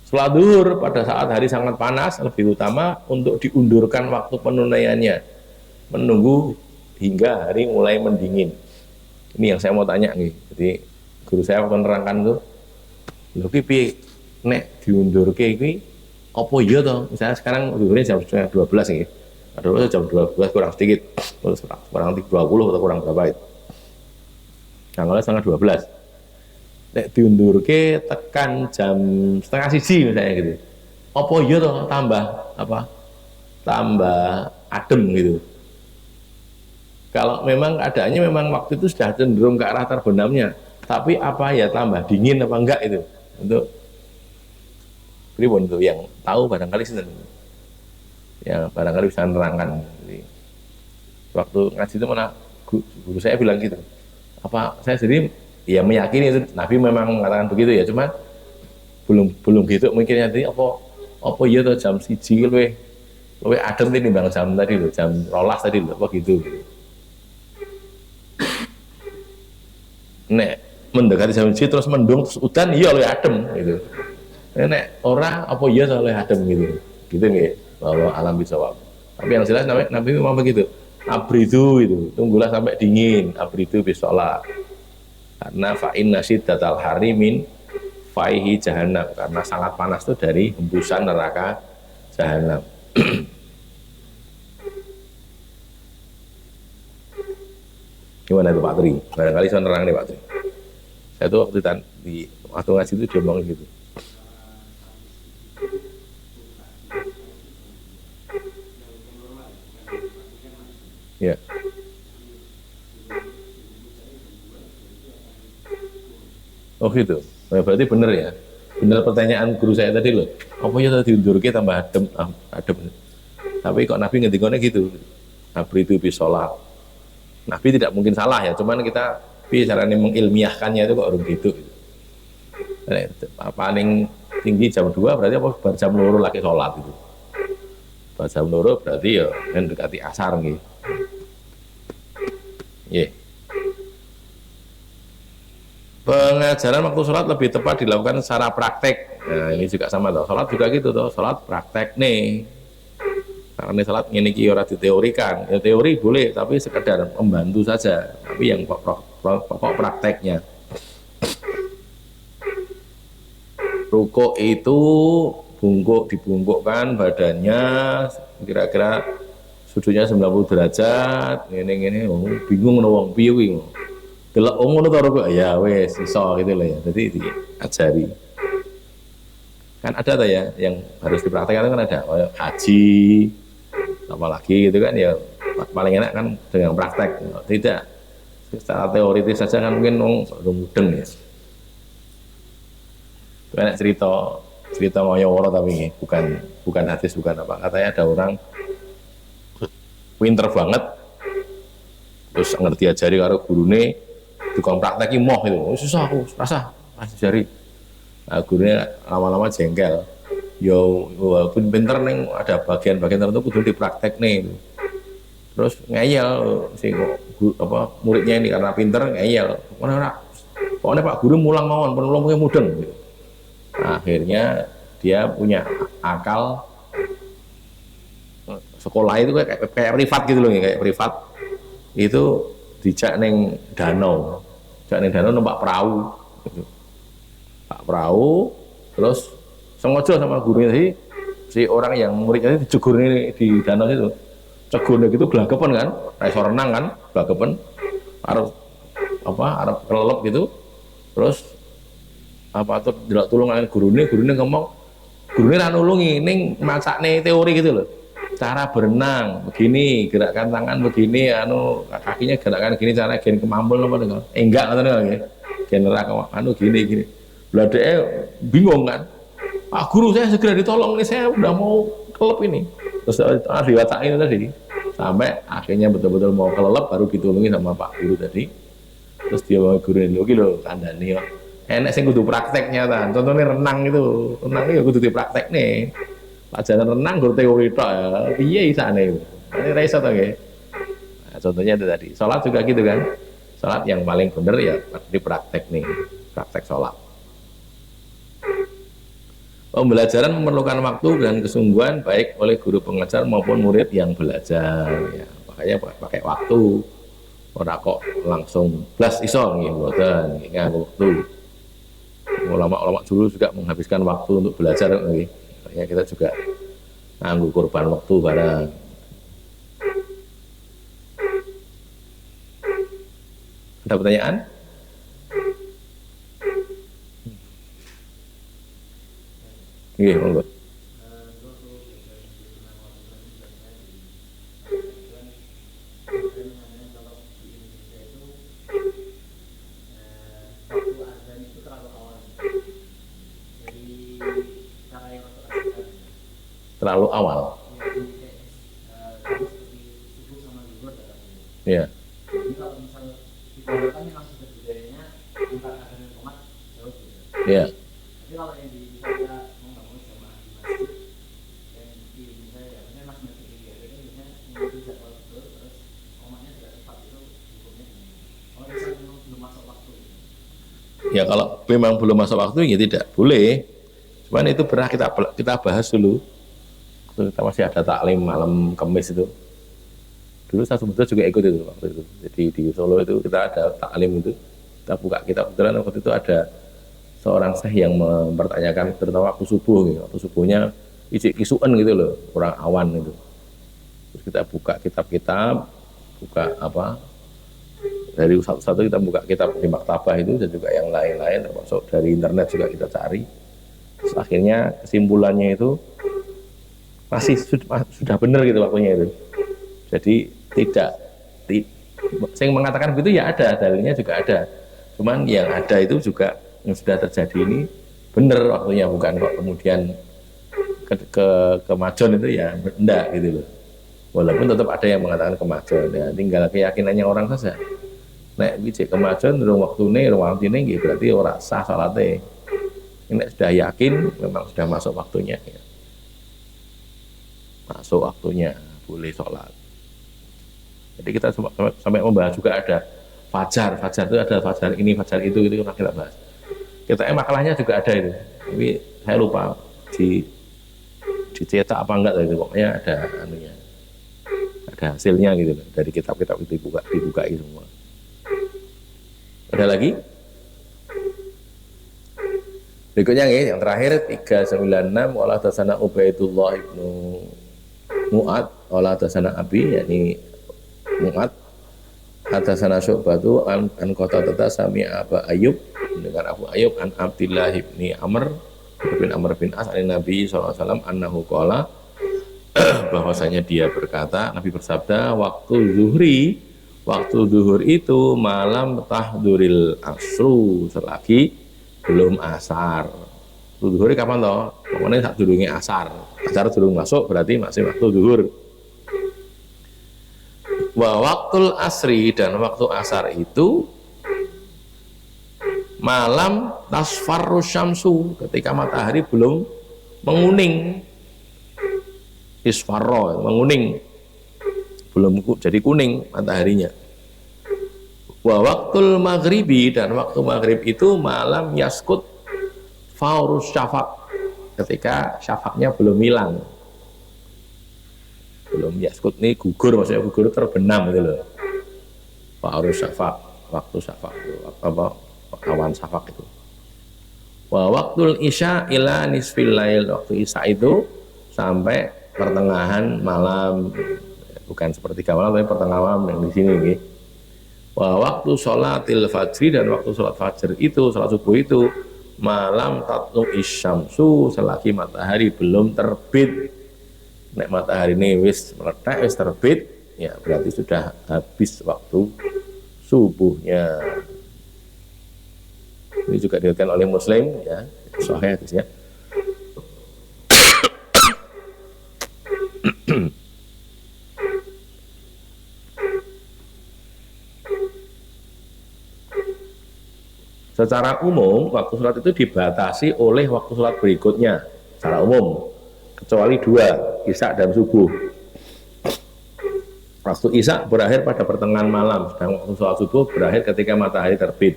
Sholat duhur pada saat hari sangat panas lebih utama untuk diundurkan waktu penunaiannya, menunggu hingga hari mulai mendingin. Ini yang saya mau tanya nih. Jadi guru saya menerangkan tuh, lho ki piye nek diundurke iki apa iya toh? Misalnya sekarang duhurnya jam 12 nih. Padahal jam 12 kurang sedikit, terus kurang 20 atau kurang berapa itu. Tanggalnya setengah 12. Nek diundurke tekan jam setengah siji misalnya gitu. Apa iya toh tambah apa? Tambah adem gitu. Kalau memang keadaannya memang waktu itu sudah cenderung ke arah terbenamnya, tapi apa ya tambah dingin apa enggak itu untuk pribon itu yang tahu barangkali sih, yang barangkali bisa menerangkan. Jadi, waktu ngaji itu mana guru saya bilang gitu, apa saya sendiri ya meyakini itu Nabi memang mengatakan begitu ya, cuman belum gitu mikirnya tadi apa iya tuh jam siji luwe adem ini bang jam tadi loh, jam rolas tadi loh, apa gitu. Nek mendekati jam siji terus mendung terus udan iya luwe adem gitu. Nek orang apa iya luwe adem gitu nggih, bahwa alam bisa waktu. Tapi yang jelas Nabi memang begitu. Abridu itu, tunggulah sampai dingin. Abridu bisolah. Karena fa'in nasiddatal harimin faihi jahannam, karena sangat panas itu dari hembusan neraka jahannam. Gimana itu Pak Tri? Barangkali saya nerang nih Pak Tri. Saya tuh waktu ngaji itu dia ngomong gitu. Ya. Oh gitu. Nah, berarti benar ya. Benar pertanyaan guru saya tadi loh. Apa ya tadi diundurke tambah adem. Tapi kok Nabi ngendikonnya gitu. Nabi itu bisolat. Nabi tidak mungkin salah ya. Cuman kita caranya mengilmiahkannya itu kok orang gitu. Paling tinggi jam 2 berarti apa? Jam 2 lagi sholat itu. Jam 2 berarti ya mendekati asar gitu. Yeah. Pengajaran waktu sholat lebih tepat dilakukan secara praktek. Nah ini juga sama toh. Sholat juga gitu toh. Sholat praktek nih. Karena sholat ini ora diteorikan. Ya teori boleh, tapi sekedar membantu saja. Tapi yang pokok prakteknya. Rukuk itu dibungkukkan badannya kira-kira sudutnya 90 derajat. Ini bingung wong piye kuwi. Delok ngono to kok ya wes iso gitu loh ya. Jadi diajari. Kan ada tuh ya yang harus dipraktekkan kan ada haji apalagi gitu kan ya, paling enak kan dengan praktek. Tidak secara teoritis saja kan mungkin mudeng ya. Banyak cerita ngoyo tapi bukan hadis, bukan apa. Katanya ada orang pinter banget terus ngerti ajari karo gurune dikon prakteki moh itu, susah aku rasa jari. Nah, gurunya lama-lama jengkel. Yo walaupun pinter neng ada bagian-bagian tertentu kudu dipraktek nih. Terus ngeyel si muridnya ini karena pinter ngeyel. Pokoknya Pak Guru mulang mawon, penulang mudeng. Gitu. Nah, akhirnya dia punya akal sekolah itu kayak privat gitu loh, kayak privat itu dijak neng danau. Jangan danau numpak perahu, gitu. Pak perahu, terus sengaja sama gurunya si orang yang muridnya itu dijegur di danau itu, cegurnya gitu gelagapan kan, raiso renang kan, gelagapan, arep kelelep gitu, terus tuh delok tulungan gurunya ngomong, gurunya nulungi, ning macakne teori gitu loh. Cara berenang begini, gerakan tangan begini, kakinya gerakan gini, cara gen kemambul apa dengan enggak katanya ya, generak gini belade bingung kan, Pak Guru saya segera ditolong nih, saya udah mau kelelep ini. Terus diwatakin tadi sampai akhirnya betul-betul mau kelelep baru ditolongin sama Pak Guru tadi. Terus dia mau guru ini loh kandani enak sih kudu prakteknya kan, contohnya renang itu kudu dipraktek nih. Pelajaran renang guru teori tok ya. Piye isane itu? Ini ra iso to nggih. Nah, contohnya itu tadi. Salat juga gitu kan. Salat yang paling benar ya di praktek nih, praktek sholat. Pembelajaran memerlukan waktu dan kesungguhan baik oleh guru pengajar maupun murid yang belajar. Ya, makanya pakai waktu. Ora kok langsung blas iso nggih mboten, nganggo waktu. Ulama-ulama dulu juga menghabiskan waktu untuk belajar nggih. Makanya kita juga nganggo korban waktu barang. Ada pertanyaan? Nggih, monggo. Terlalu awal. Ya. Ya. Ya kalau memang belum masuk waktu ya tidak boleh. Cuman itu pernah kita bahas dulu. Kita masih ada taklim malam Kamis itu. Dulu saya sebetulnya juga ikut itu waktu itu. Jadi di Solo itu kita ada taklim itu. Kita buka kitab, kebetulan waktu itu ada seorang syekh yang mempertanyakan terutama waktu subuh gitu. Waktu subuhnya isi kisuan gitu loh, kurang awan itu. Terus kita buka kitab-kitab, buka apa? Dari satu-satu kita buka kitab di maktabah itu dan juga yang lain-lain termasuk dari internet juga kita cari. Terus akhirnya kesimpulannya itu masih sudah benar gitu waktunya itu. Jadi tidak saya mengatakan begitu ya ada, dalilnya juga ada. Cuman yang ada itu juga yang sudah terjadi ini benar waktunya, bukan kok kemudian kemajon itu ya enggak gitu loh. Walaupun tetap ada yang mengatakan kemajon ya, tinggal keyakinannya orang saja. Nek iki kemajon durung waktune, durung waktune nggih berarti ora sah salate. Nek sudah yakin memang sudah masuk waktunya ya. Masuk waktunya boleh sholat. Jadi kita sampai membahas juga ada fajar itu ada fajar ini, fajar itu pernah kita bahas. Kita makalahnya juga ada itu, tapi saya lupa dicetak apa enggak itu, pokoknya ada anunya, ada hasilnya gitu dari kitab-kitab itu dibuka semua. Ada lagi? Berikutnya nih, yang terakhir 396 wala tasana Ubaidullah ibnu Mu'ad wala tasana Abi, yakni Mu'ad atasana Syu'batu an kota tata sami Aba Ayub dengan Abu Ayub an Abdillah ibni Amr bin As an Nabi SAW annahu qala bahwasanya dia berkata, Nabi bersabda, waktu zuhur itu malam tahduril asru, selagi belum asar. Zuhur kapan toh? Pokoknya saat durunge asar. Asar durung masuk berarti masih waktu zuhur. Wa waktul asri, dan waktu asar itu malam tasfarru syamsu, ketika matahari belum menguning. Isfarro, menguning, belum jadi kuning mataharinya. Wa waktul maghribi, dan waktu maghrib itu malam yaskut faurus syafaq, ketika syafaqnya belum hilang. Belum yaskut nih gugur, maksudnya gugur terbenam gitu loh. Faurus syafaq, waktu syafaq itu apa, awan syafaq itu. Wa waktul isya ila nisfil lail, waktu isya itu sampai pertengahan malam, bukan sepertiga malam tapi pertengahan malam yang di sini nih. Wa waktu sholatil fajri, dan waktu sholat fajar itu, sholat subuh itu malam tatlu isyamsu, selagi matahari belum terbit. Nek matahari ini wis meletak, wis terbit, ya berarti sudah habis waktu subuhnya. Ini juga diriwayatkan oleh Muslim, ya, sahih hadisnya. Secara umum, waktu sholat itu dibatasi oleh waktu sholat berikutnya, secara umum, kecuali dua, isya dan subuh. Waktu isya berakhir pada pertengahan malam, sedang waktu sholat subuh berakhir ketika matahari terbit.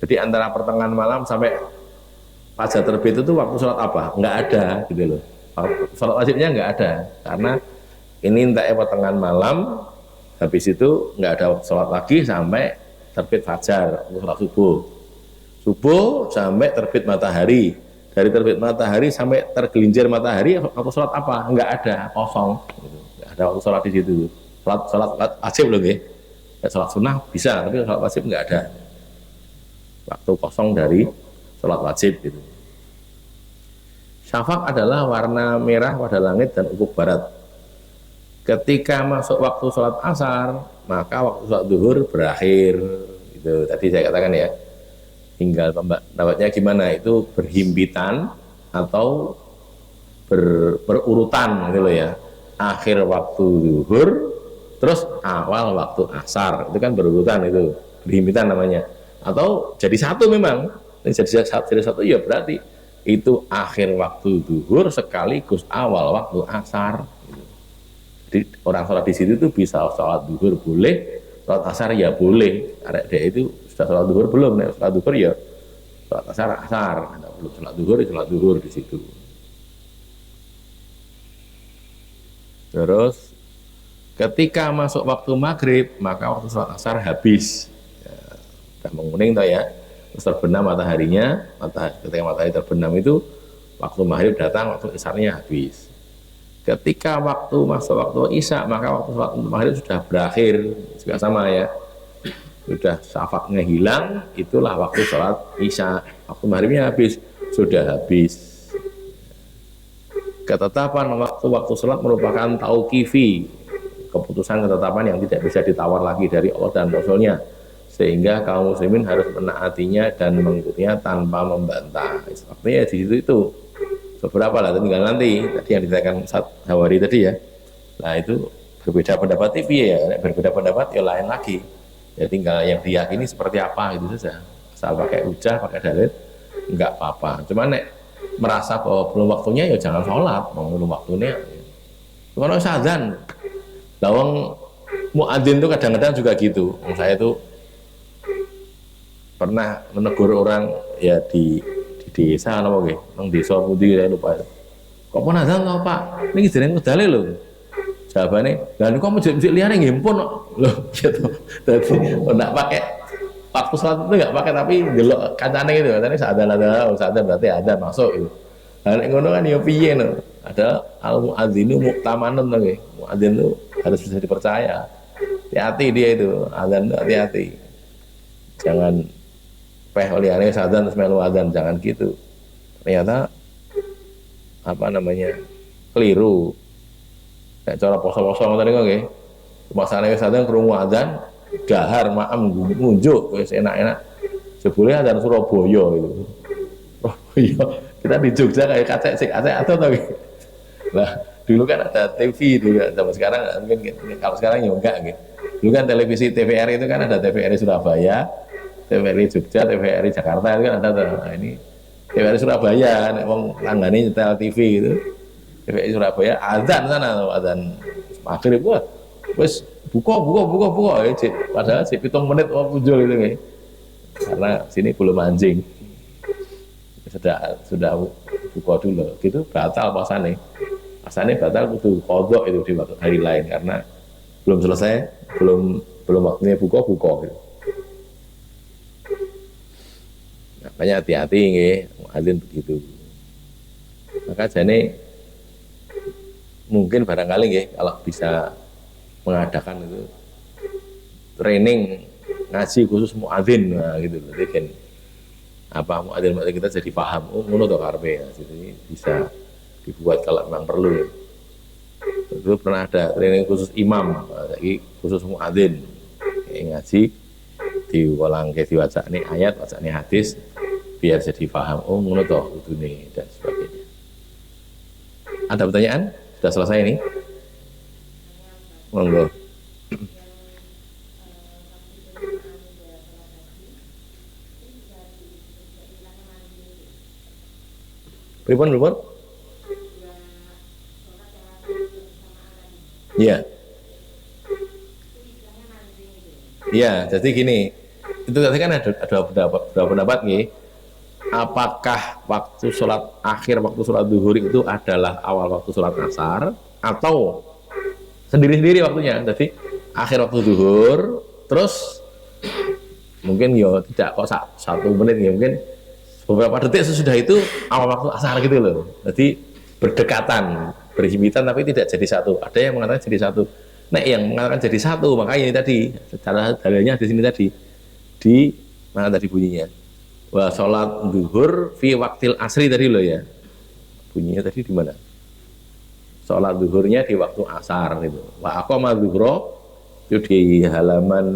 Jadi antara pertengahan malam sampai fajar terbit itu waktu sholat apa? Nggak ada gitu loh. Sholat wajibnya nggak ada, karena ini entahnya pertengahan malam, habis itu nggak ada sholat lagi sampai terbit fajar, sholat subuh. Subuh sampai terbit matahari, dari terbit matahari sampai tergelincir matahari, waktu sholat apa? Nggak ada, kosong. Nggak ada waktu sholat di situ. Sholat wajib loh, ya. Sholat sunnah bisa, tapi sholat wajib nggak ada. Waktu kosong dari sholat wajib gitu. Syafaq adalah warna merah pada langit dan ufuk barat. Ketika masuk waktu sholat asar, maka waktu sholat zuhur berakhir. Itu tadi saya katakan ya. Tinggal pendapatnya gimana, itu berhimpitan atau berurutan gitu loh ya. Akhir waktu zuhur, terus awal waktu asar, itu kan berurutan, itu berhimpitan namanya. Atau jadi satu memang, jadi satu ya berarti itu akhir waktu zuhur sekaligus awal waktu asar. Jadi orang sholat di situ tuh bisa sholat zuhur boleh, sholat asar ya boleh. Karena dia itu sudah sholat zuhur belum, nih sholat zuhur ya sholat asar asar, belum sholat zuhur ya sholat zuhur di situ. Terus ketika masuk waktu maghrib, maka waktu sholat asar habis. Ya, udah menguning toh ya. Terus terbenam mataharinya, ketika matahari terbenam itu waktu maghrib datang, waktu isarnya habis. Ketika waktu masuk waktu isya, maka waktu sholat maghrib sudah berakhir, juga sama ya. Sudah syafaqnya hilang, itulah waktu sholat isya. Waktu maghribnya habis, sudah habis. Ketetapan waktu sholat merupakan tauqifi, keputusan ketetapan yang tidak bisa ditawar lagi dari Allah dan Rasulnya, sehingga kaum muslimin harus menaatinya dan mengikutinya tanpa membantah. Artinya di situ itu beberapa lah, tinggal nanti tadi yang dikatakan Ustaz Hawari tadi ya. Nah itu berbeda pendapat TV ya, berbeda pendapat ya lain lagi. Ya tinggal yang diyakini seperti apa gitu saja. Asal pakai hujah, pakai dalil enggak apa-apa. Cuma nek merasa bahwa belum waktunya ya jangan sholat, belum waktunya. Kalau azan, lawang muadzin itu kadang-kadang juga gitu. Saya itu pernah menegur orang ya di desa apa nggih, nang desa pundi saya lupa. Kok pun azan to, Pak? Niki jenenge dalil lho. Jawabane, "Lah niku masjid-masjid liyane nggih pun kok." Loh, gitu. Dadi ndak pakai waktu sholat itu enggak pakai, tapi delok kancane gitu. Katanya sadar berarti ada masuk gitu. Lah nek ngono kan ya piye no? Ada al muadzinu muktamanun to nggih. Muadzin itu harus bisa dipercaya. Hati-hati dia itu, azan hati-hati. Jangan liyane azan terus melu azan, jangan gitu. Ternyata apa namanya? Keliru. Kayak cara poso-poso ngoten niku nggih. Masane wis azan krungu azan, dahar maem ngunjuk wis enak-enak. Jebule azan Surabaya gitu. Surabaya. Kita di Jogja kayak kacek atau nggih. Lah, dulu kan ada TV dulu, zaman sekarang mungkin kalau sekarang ya enggak gitu. Dulu kan televisi TVRI itu kan ada TVRI Surabaya, TVRI Jogja, TVRI Jakarta itu kan ada. Nah, ini TVRI Surabaya, nek wong tanggane nyetel TV itu. TVRI Surabaya azan sana, azan maghrib wah. Wis buka padahal sik 7 menit muncul itu nggih. Karena sini belum anjing. Sudah buka dulu, gitu batal puasane. Puasane batal kudu qadha itu di waktu hari lain karena belum selesai, belum waktunya buka gitu. Makanya hati-hati nggih, muadzin begitu. Maka jane mungkin barangkali nggih kalau bisa mengadakan itu training ngaji khusus muadzin, nah gitu. Jadi kan apa muadzin kita jadi paham, oh ngono to karepe. Jadi bisa dibuat kalau memang perlu ya. Itu pernah ada training khusus imam, lagi khusus muadzin ngaji diwolangke diwacane ayat, wacane hadis biar jadi paham, oh ngono to kudune dan sebagainya. Ada pertanyaan? Sudah selesai ini? Monggo. Pripun? Iya. Ya, jadi gini, itu tadi kan ada dua pendapat nih. Apakah waktu sholat akhir waktu sholat duhur itu adalah awal waktu sholat asar atau sendiri-sendiri waktunya? Jadi akhir waktu duhur, terus mungkin yo tidak kok 1 menit ya, mungkin beberapa detik sesudah itu awal waktu asar gitu loh. Jadi berdekatan, berhimpitan tapi tidak jadi satu. Ada yang mengatakan jadi satu. Nah, yang mengatakan jadi satu, makanya ini tadi secara dalilnya di sini tadi di mana tadi bunyinya? Wah, sholat duhur fi waktil asri tadi loh ya. Bunyinya tadi di mana? Sholat duhurnya di waktu asar gitu. Wa aqama duhro itu di halaman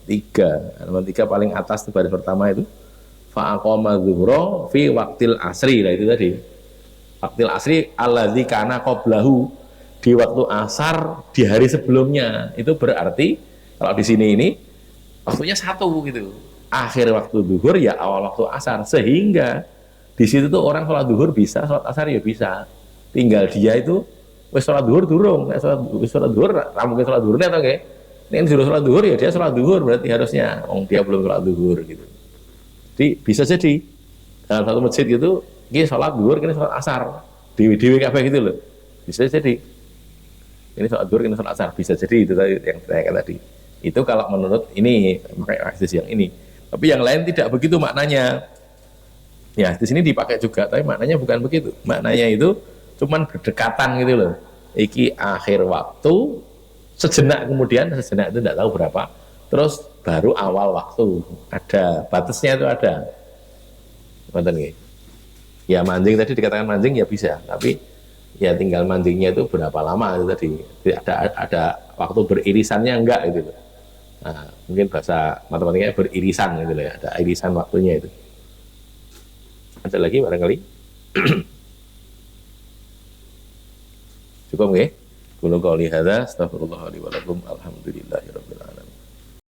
3. Halaman 3 paling atas di baris pertama itu. Fa aqama duhro fi waktil asri lah itu tadi. Waktil asri alladzi kana qablahu, di waktu asar di hari sebelumnya. Itu berarti kalau di sini ini waktunya satu gitu. Akhir waktu duhur ya awal waktu asar, sehingga di situ tuh orang sholat duhur bisa, sholat asar ya bisa. Tinggal dia itu wis sholat duhur durung, sholat duhur, mungkin sholat duhurnya atau enggak? Ini disuruh sholat duhur ya dia sholat duhur berarti harusnya, dia belum sholat duhur gitu. Jadi bisa jadi dalam satu masjid gitu, ini sholat duhur, ini sholat asar, di kabeh gitu loh. Bisa jadi ini sholat duhur, ini sholat asar, bisa jadi itu tadi yang saya katakan tadi. Itu kalau menurut ini pakai hadis yang ini. Tapi yang lain tidak begitu maknanya. Ya, di sini dipakai juga, tapi maknanya bukan begitu. Maknanya itu cuman berdekatan gitu loh. Iki akhir waktu, sejenak kemudian, sejenak itu tidak tahu berapa. Terus baru awal waktu. Ada batasnya itu ada. Ya mancing tadi dikatakan mancing ya bisa, tapi ya tinggal mancingnya itu berapa lama itu tadi. Ada waktu beririsannya enggak gitu loh. Nah, mungkin bahasa matematikanya beririsan gitu ya, ada irisan waktunya itu. Ada lagi barangkali? Cukup nggih? Qul qouli hadza astaghfirullah li wa lakum alhamdulillahirabbil alamin.